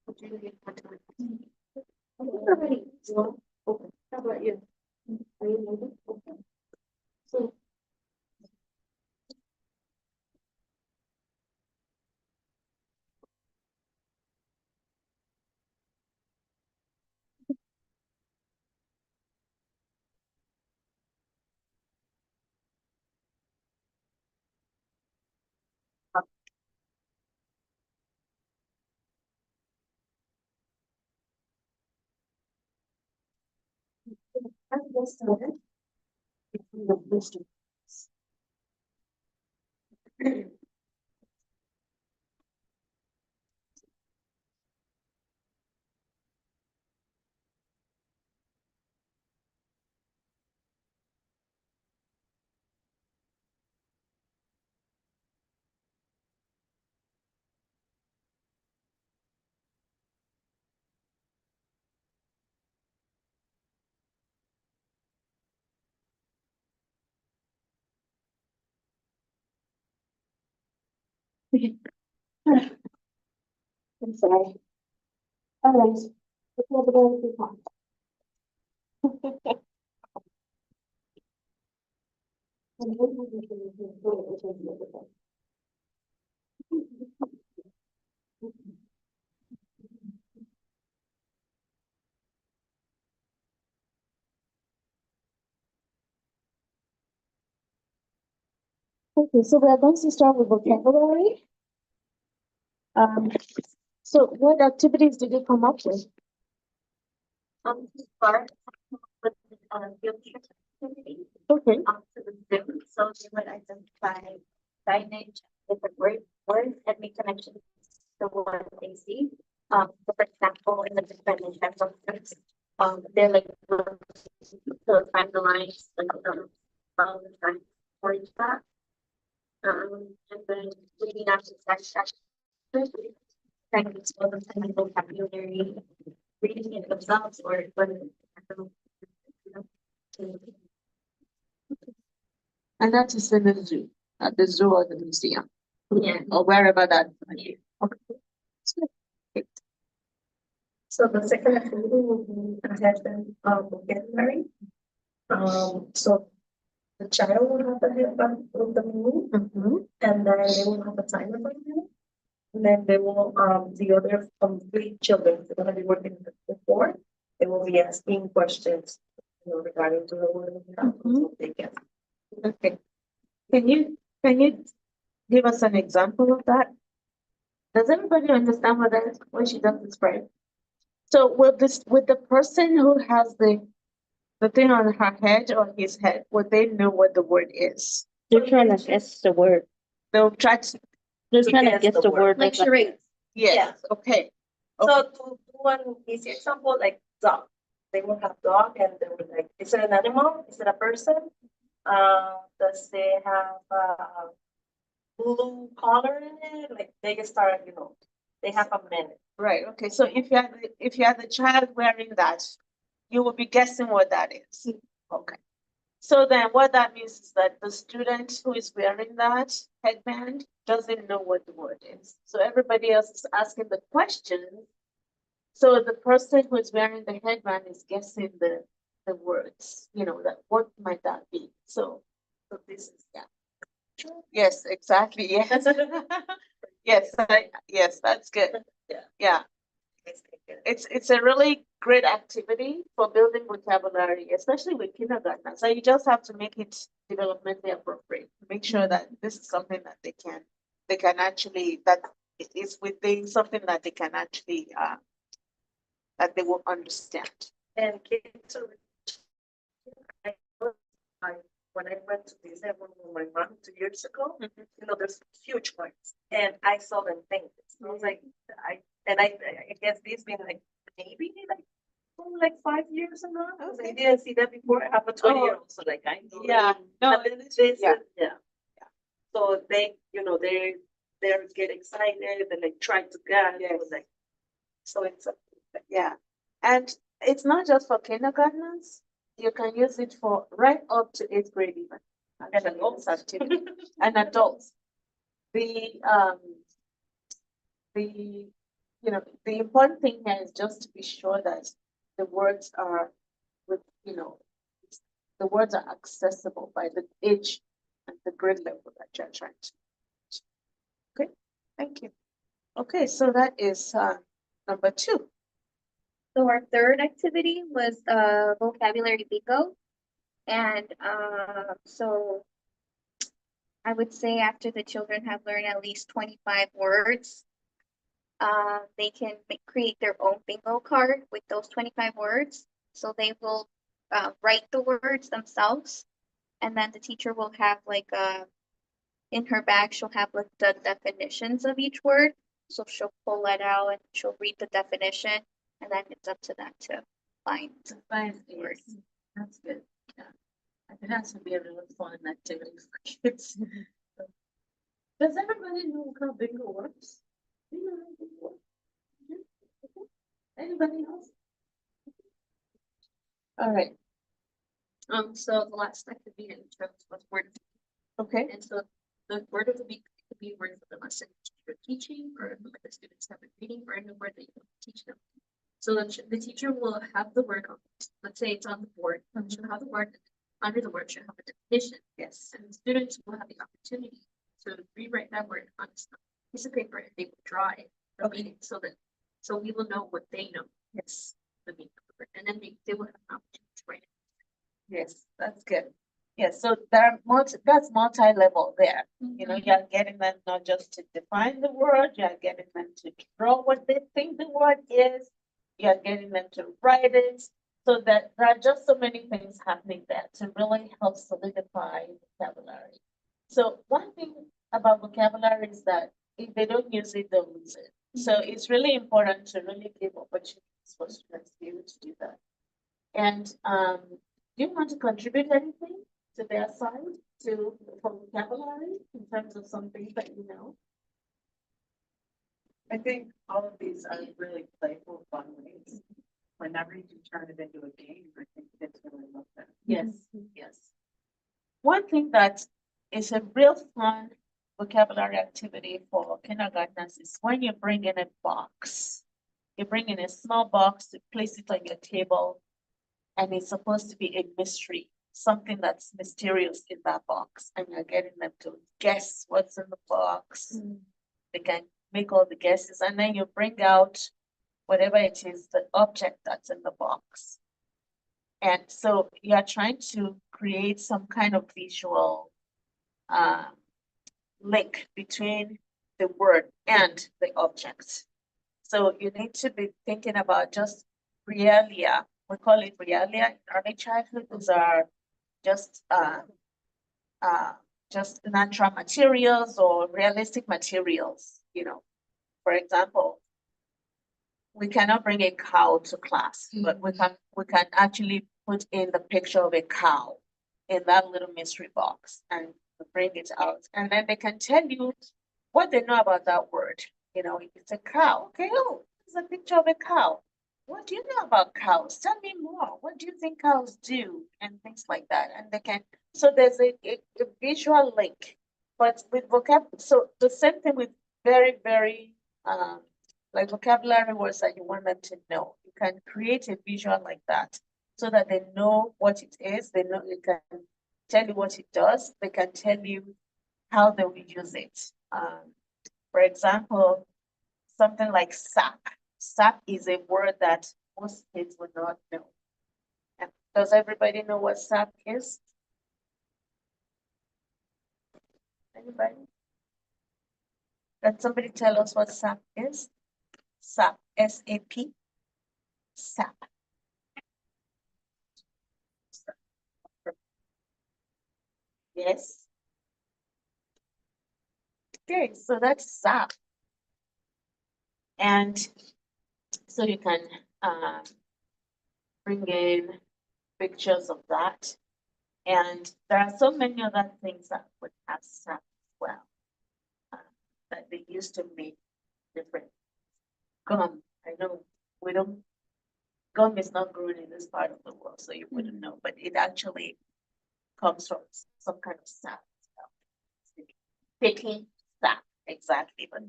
Okay, we get more time. I think we're ready. Well, okay. How about you? Are you ready? Okay. So, let's get started. The first I'm sorry. All right. Let's have it over to Tom. Okay, so we are going to start with vocabulary. So what activities did you come up with? Start with field trip activity. Okay. To the zoo, so they would identify signage, different words, and make connections to what they see. So for example, in the different types of trips, they're like to find the lines, like follow the signs for each that. And then reading after section, kind of explore the kind of vocabulary, reading it themselves or when And that is in the zoo, at the zoo or the museum, yeah. or wherever that. Yeah. Okay. So the second activity will be attachment of vocabulary. So the child will have the headband with the moon, and then they will have a timer for you. And then they will, the other 3 children, they're gonna be working before, they will be asking questions, regarding to the word. They get. Okay. Can you give us an example of that? Does everybody understand what she just described? So with the person who has the thing on her head or his head, would they know what the word is? They're trying to guess the word. They'll try to. They're trying to guess the word. Like charades. Yes. Okay. So to do one easy example, like dog, they will have dog and they will like, is it an animal? Is it a person? Does they have blue color in it? Like they can start, they have a minute. Right. Okay. So if you have the child wearing that, you will be guessing what that is. Okay. So then what that means is that the student who is wearing that headband doesn't know what the word is. So everybody else is asking the question. So the person who is wearing the headband is guessing the words, that what might that be? So this is Yes, exactly. Yes. Yes, that's good. Yeah. It's a really great activity for building vocabulary, especially with kindergarten. So you just have to make it developmentally appropriate. Make sure that this is something that they can actually, that is within something that they can actually that they will understand. And kids are, when I went to this with my mom 2 years ago, there's huge ones, and I saw them painted. I was like, I guess this been like maybe like 5 years or not. I didn't see that before. I have a 20-year-old, so like I know. Yeah. No. Yeah. So they, they get excited. They like try to get. Yes. Like, so it's yeah, and it's not just for kindergartners. You can use it for right up to 8th grade even. And adults activity. And adults. The important thing here is just to be sure that the words are the words are accessible by the age and the grade level that you're trying to. Okay, thank you. Okay, so that is number 2. So our third activity was vocabulary bingo. And so I would say after the children have learned at least 25 words, they can create their own bingo card with those 25 words. So they will write the words themselves. And then the teacher will have in her bag, she'll have the definitions of each word. So she'll pull that out and she'll read the definition. And then it's up to them to find the words. That's good. Yeah. I think that would be a really fun activity for kids. Does everybody know how bingo works? Do you know how bingo works? Anybody else? All right. So the last activity in terms was word. Okay. And so the word of the week could new word for the lesson you're teaching, or a word the students have been reading, or a new word that you want to teach them. So the teacher will have the word on, let's say it's on the board, she'll have the word, under the word she'll have a definition. Yes. And the students will have the opportunity to rewrite that word on a piece of paper, and they will draw it, the Okay. meaning, so we will know what they know, Yes. the meaning of the word, and then they will have an opportunity to write it. Yes, that's good. Yes, so that's multi-level there. You know, you're getting them not just to define the word, you're getting them to draw what they think the word is. You're getting them to write it. So that there are just so many things happening there to really help solidify vocabulary. So one thing about vocabulary is that if they don't use it, they'll lose it. So it's really important to really give opportunities for students to be able to do that. And do you want to contribute anything to their side for vocabulary in terms of some things that you know? I think all of these are really playful, fun ways. Whenever you can turn it into a game, I think kids really love that. Yes, yes. One thing that is a real fun vocabulary activity for kindergartners is when you bring in a box. You bring in a small box, you place it on your table, and it's supposed to be a mystery, something that's mysterious in that box, and you're getting them to guess what's in the box. They can make all the guesses, and then you bring out whatever it is, the object that's in the box. And so you're trying to create some kind of visual link between the word and the object. So you need to be thinking about just realia. We call it realia in early childhood. Those are just natural materials or realistic materials. You know, for example, we cannot bring a cow to class, but we can actually put in the picture of a cow in that little mystery box and bring it out, and then they can tell you what they know about that word. You know, if it's a cow, okay, oh, it's a picture of a cow. What do you know about cows? Tell me more. What do you think cows do? And things like that. And they can, so there's a visual link. But with vocabulary, so the same thing with very, very like vocabulary words that you want them to know. You can create a visual like that so that they know what it is. They know, it can tell you what it does. They can tell you how they will use it. For example, something like sap. Sap is a word that most kids would not know. And does everybody know what sap is? Anybody? Can somebody tell us what sap is? Sap, S-A-P, sap. Yes. Okay, so that's sap. And so you can bring in pictures of that. And there are so many other things that would have sap as well, that they used to make different. Gum, I know gum is not grown in this part of the world, so you wouldn't know, but it actually comes from some kind of sap. Taking sap, exactly, but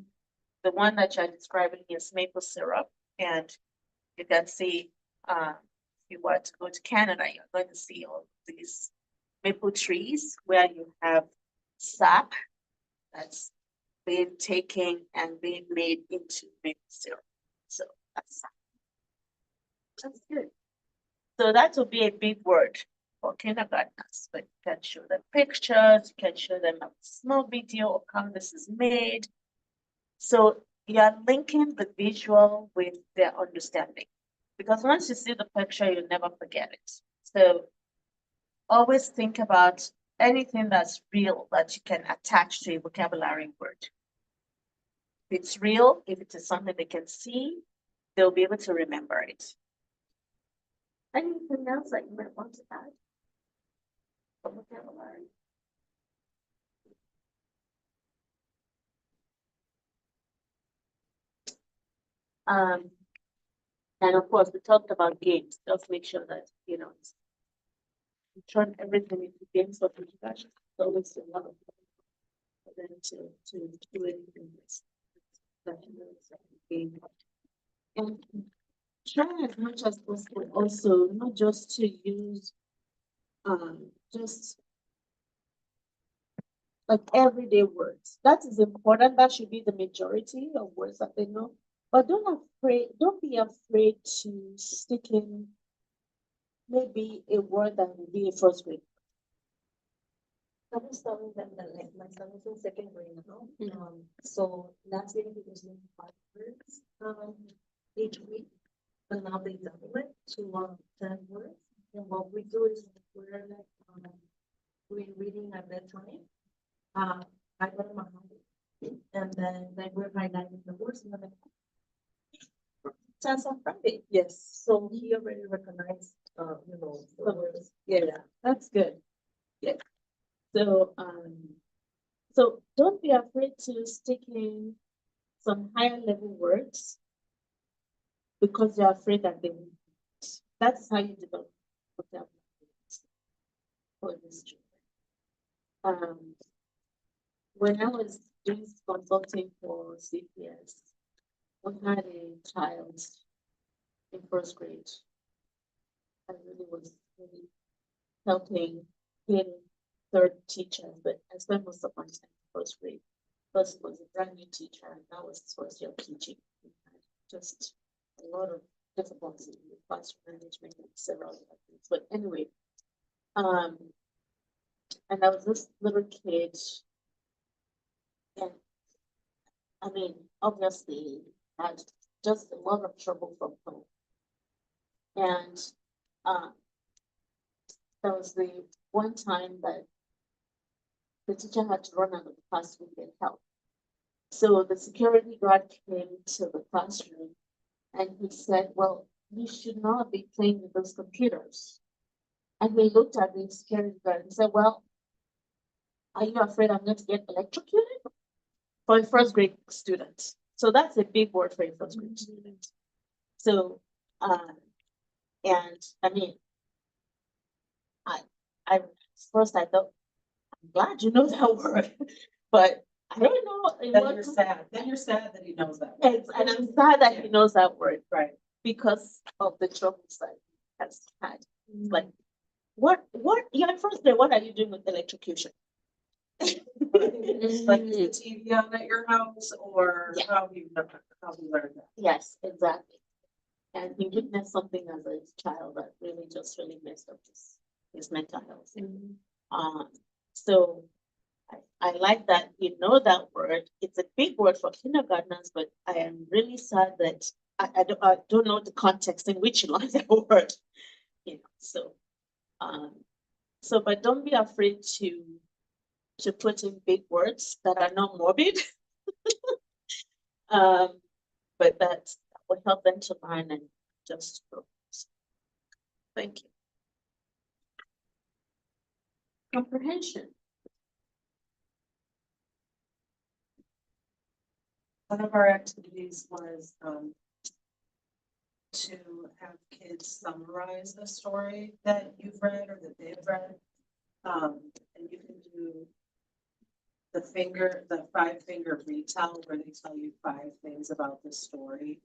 the one that you're describing is maple syrup, and you can see, if you were to go to Canada, you're going to see all these maple trees where you have sap that's being taken and being made into maple syrup. So that's sap. That's good. So that would be a big word for kindergartners, but you can show them pictures, you can show them a small video of how this is made. So you are linking the visual with their understanding, because once you see the picture, you'll never forget it. So always think about anything that's real that you can attach to a vocabulary word. If it's real, if it is something they can see, they'll be able to remember it. Anything else that you might want to add for vocabulary? And of course, we talked about games. Just make sure that, you know, turn everything into games for discussion. So it's a lot of them to do anything that game. And try as much as possible also not just to use just like everyday words. That is important. That should be the majority of words that they know. But don't be afraid to stick in maybe a word that will be a first grade. I was telling them that like my son is in second grade now. So last year he was learning 5 words each week, but now they double it to 10 words. And what we do is we're like we're reading at bedtime. I go to my home, and then like we're highlighting the words and then test on Friday. Yes. So he already recognized the words. Yeah, that's good. Yeah. So don't be afraid to stick in some higher level words because you're afraid that they won't. That's how you develop vocabulary for this children. When I was doing consulting for CPS, we had a child in first grade. I really was really helping him third teacher, but I spent most of my time in first grade. First was a brand new teacher, and that was his first year of teaching. We had just a lot of difficulties with classroom management and several other things. But anyway, and there was this little kid, and I mean, obviously had just a lot of trouble from home. And there was the one time that the teacher had to run out of the class to get help. So the security guard came to the classroom and he said, well, you should not be playing with those computers. And we looked at the security guard and said, well, are you afraid I'm going to get electrocuted? For a first grade student. So that's a big word for a first grade student. So, and I mean, I first I thought, I'm glad you know that word, but I don't know. Then you're sad. Then you're sad that he knows that. And I'm sad that he knows that word, Right. because of the troubles that he has had. Like, what, you're in first grade, what are you doing with electrocution? Like, is the TV on at your house, or Yeah. how you learned that? Yes, exactly. And he witnessed something as a child that really messed up his mental health. So I like that you know that word. It's a big word for kindergartners, but I am really sad that I don't know the context in which you learned that word. So but don't be afraid to put in big words that are not morbid. But that will help them to learn and just grow. Thank you. Comprehension. One of our activities was to have kids summarize the story that you've read or that they've read. And you can do the 5-finger retell, where they tell you 5 things about the story.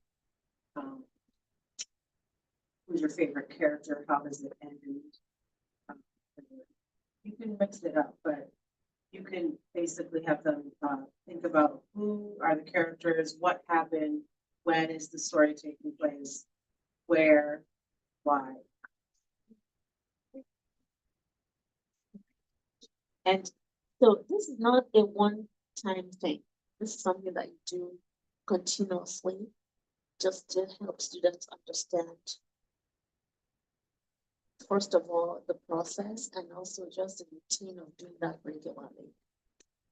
Who's your favorite character? How does it end? You can mix it up, but you can basically have them think about who are the characters, what happened, when is the story taking place, where, why. And so this is not a one-time thing. This is something that you do continuously just to help students understand, first of all, the process, and also just the routine of doing that regularly,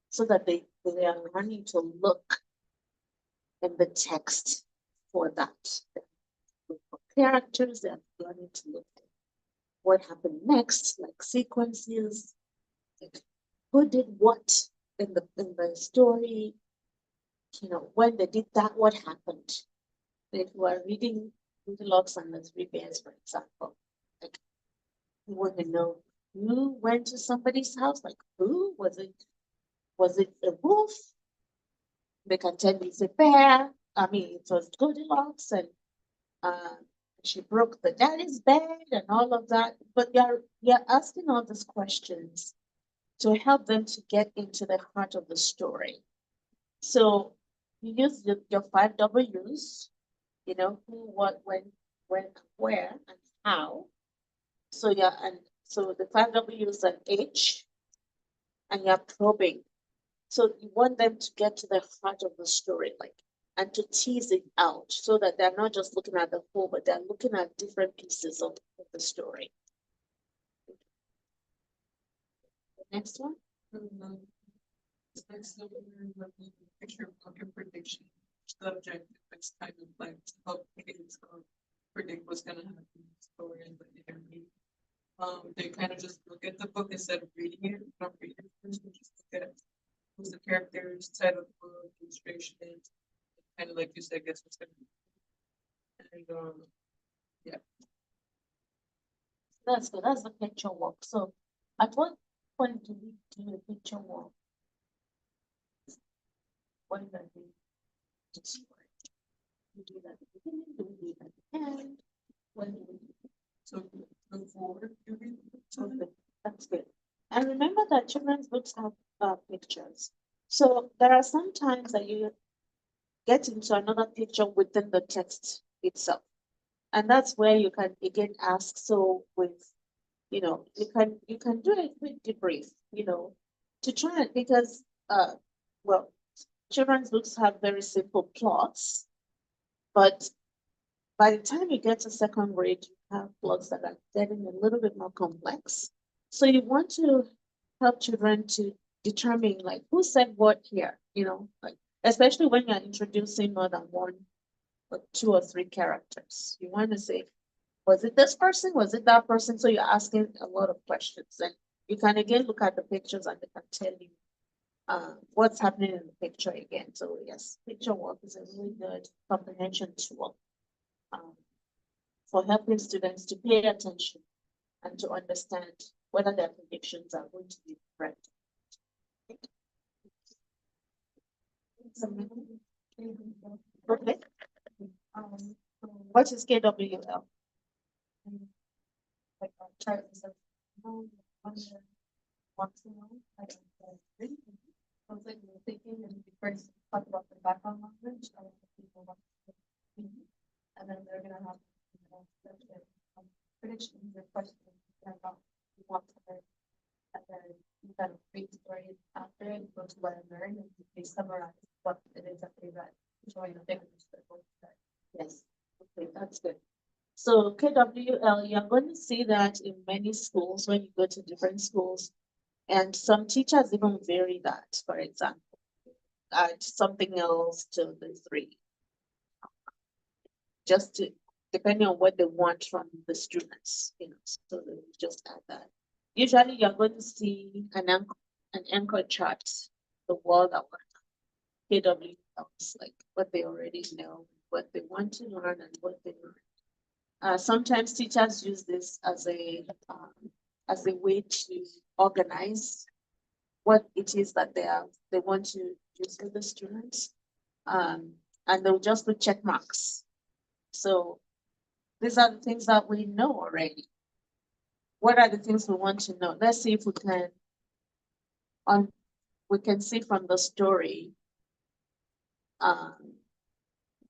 so that they are learning to look in the text for that. For characters, they're learning to look at what happened next, like sequences, like who did what in the story, when they did that, what happened. If you are reading Goldilocks and the Three Bears, for example, like you want to know who went to somebody's house, like who was it? Was it a wolf? They can tell you it's a bear. I mean, it was Goldilocks and she broke the daddy's bed and all of that. But you're asking all these questions to help them to get into the heart of the story. So you use your 5 W's, you know, who, what, when, where, and how. So yeah, and so the 5 W's are H, and you're probing. So you want them to get to the heart of the story, like, and to tease it out so that they're not just looking at the whole, but they're looking at different pieces of the story. The next one. It's like picture market prediction. The objective is kind of like to help kids predict what's gonna happen in the story and the interview. They kind of just look at the book instead of reading it. Not read it first, but just look at who's the characters, title of the book, illustrations, kind of like you said, guess what's gonna happen. And yeah. That's good. That's the picture walk. So at what point do we do the picture walk? When do we just we do that at the beginning? Do we do it at the end? When do we do it? So before you read Okay, that's good. And remember that children's books have pictures. So there are some times that you get into another picture within the text itself. And that's where you can again ask, so with, you know, you can do a quick debrief, you know, to try it because well, children's books have very simple plots, but by the time you get to second grade, you have plots that are getting a little bit more complex. So you want to help children to determine like who said what here, you know, like especially when you're introducing more than one or two or three characters. You want to say, was it this person? Was it that person? So you're asking a lot of questions. And you can again look at the pictures and they can tell you what's happening in the picture again. So yes, picture work is a really good comprehension tool for helping students to pay attention and to understand whether their predictions are going to be correct. Okay. What is KWL? Like a chart is like, want to know, like, I was like, thinking and we first talk about the background language, and people want to and then they're gonna have predictions or questions about what to learn. And then you kind of read stories after it, go to what I learned, and they summarize what it is that they read, showing the difference. Yes, okay, that's good. So KWL, you're going to see that in many schools when you go to different schools. And some teachers even vary that, for example, add something else to the 3. Just to, depending on what they want from the students, you know, so they just add that. Usually you're going to see an anchor chart, the wall that KWLs, like what they already know, what they want to learn and what they learn. Sometimes teachers use this as a way to organize what it is that they want to use with the students. And they'll just put check marks. So these are the things that we know already. What are the things we want to know? Let's see if we can see from the story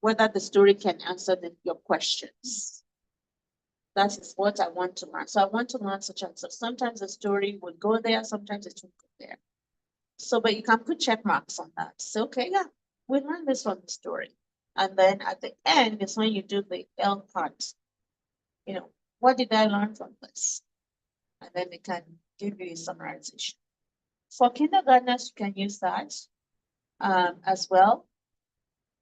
whether the story can answer your questions. That is what I want to learn. So I want to learn such and such. Sometimes the story would go there, sometimes it won't go there. So, but you can put check marks on that. So, okay, yeah, we learned this from the story. And then at the end is when you do the L part. You know, what did I learn from this? And then they can give you a summarization. For kindergartners, you can use that as well.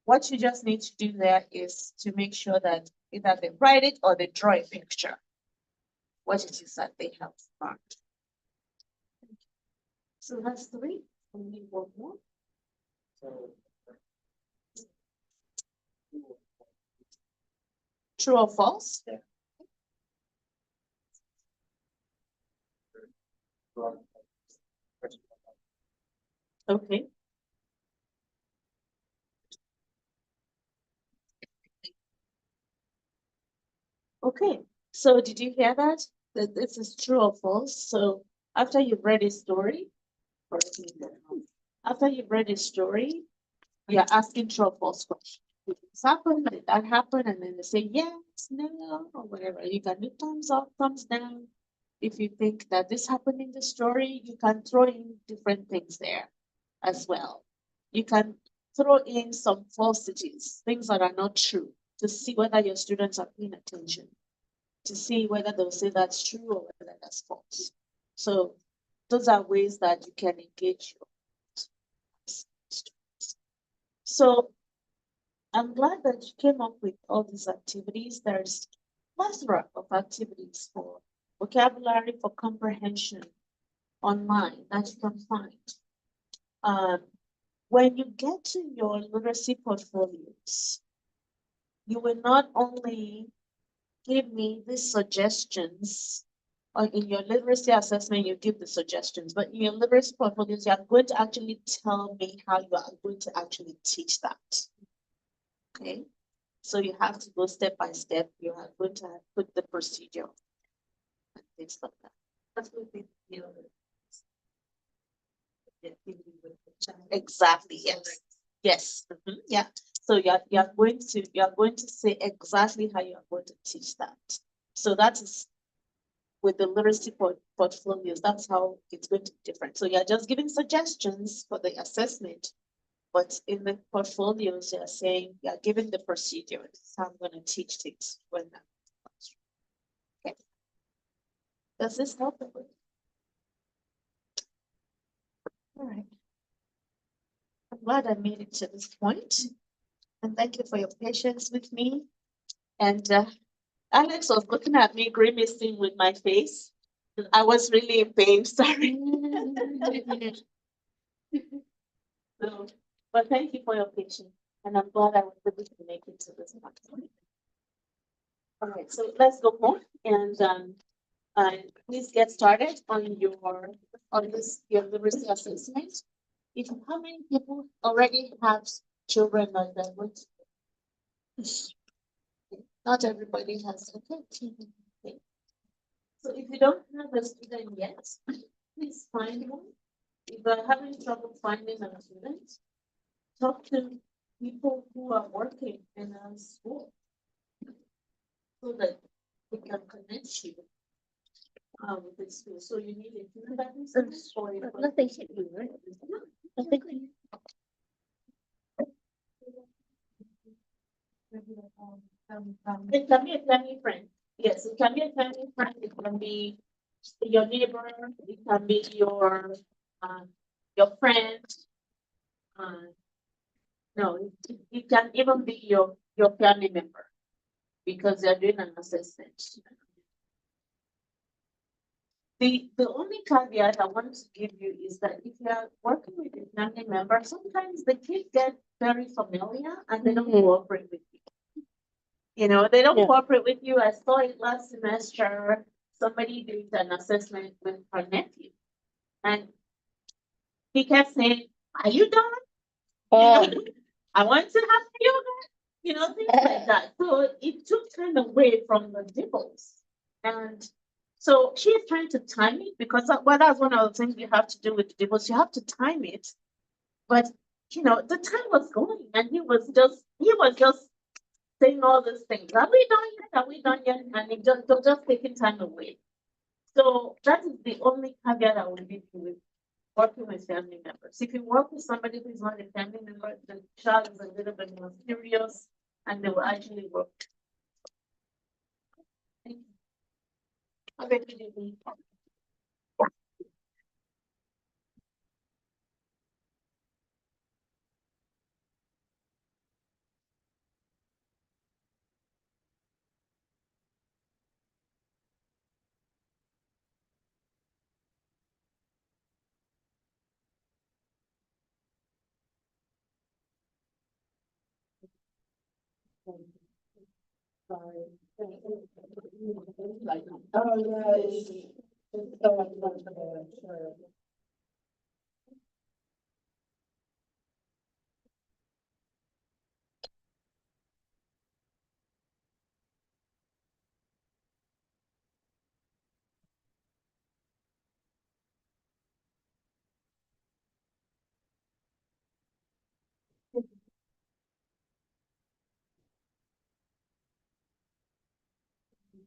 What you just need to do there is to make sure that either they write it or they draw a picture. What it is that they have learned. So that's 3. We need one more. True or false? Yeah. Okay. Okay, so did you hear that? That this is true or false? So after you've read a story, or after you've read a story, you're asking true or false questions. Did this happen? Did that happen? And then they say yes, no, or whatever. You can do thumbs up, thumbs down. If you think that this happened in the story, you can throw in different things there as well. You can throw in some falsities, things that are not true, to see whether your students are paying attention, to see whether they'll say that's true or whether that's false. So those are ways that you can engage your students. So I'm glad that you came up with all these activities. There's plethora of activities for vocabulary, for comprehension online that you can find. When you get to your literacy portfolios, you will not only give me these suggestions, or in your literacy assessment, you give the suggestions, but in your literacy portfolios, you are going to actually tell me how you are going to actually teach that. Okay, so you have to go step by step. You are going to put the procedure and things like that. That's what they feel. Exactly, yes. Yes, yeah. So you're going to say exactly how you're going to teach that. So that is with the literacy portfolios, that's how it's going to be different. So you're just giving suggestions for the assessment, but in the portfolios, you're saying you're giving the procedure. This is how I'm going to teach things when that. Okay. Does this help? All right. I'm glad I made it to this point, and thank you for your patience with me. And Alex was looking at me grimacing with my face. I was really in pain, sorry. So, but thank you for your patience, and I'm glad I was able to make it to this point. All right, so let's go on and please get started on your your literacy assessment. If how many people already have children like that? Not everybody has. Okay. So if you don't have a student yet, please find one. If you're having trouble finding a student, talk to people who are working in a school so that they can connect you with the school. So you need a kindergarten student or a Nothing should be, right? Nothing. It can be a family friend. Yes, it can be a family friend. It can be your neighbor. It can be your friend. No, it can even be your family member because they're doing an assessment. The only caveat I want to give you is that if you are working with a family member, sometimes the kids get very familiar and they don't cooperate with you. You know, they don't cooperate with you. I saw it last semester. Somebody did an assessment with her nephew, and he kept saying, "Are you done? I want to have yoga." You know, things like that. So it took time away from the dibbles. And so she's trying to time it because that's one of the things you have to do with the dibbles. You have to time it. But you know, the time was going and he was just saying all these things. Are we done yet? Are we done yet? And it just taking time away. So that is the only caveat I will give you with working with family members. If you work with somebody who is not a family member, the child is a little bit more curious and they will actually work. Thank you. How about you?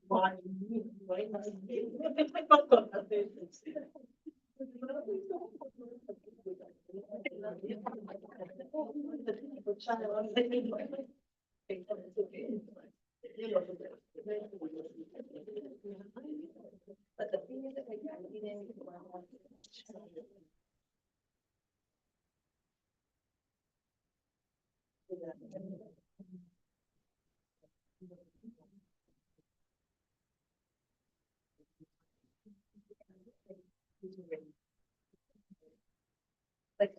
But the thing is that I didn't. Like,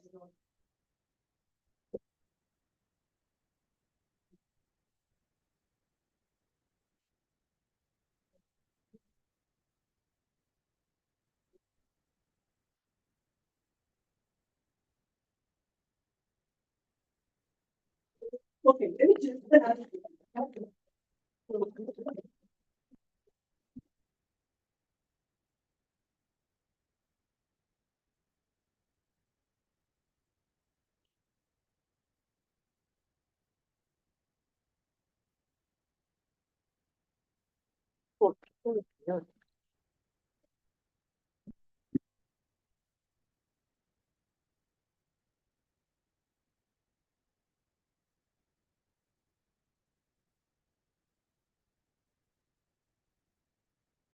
okay, let me just.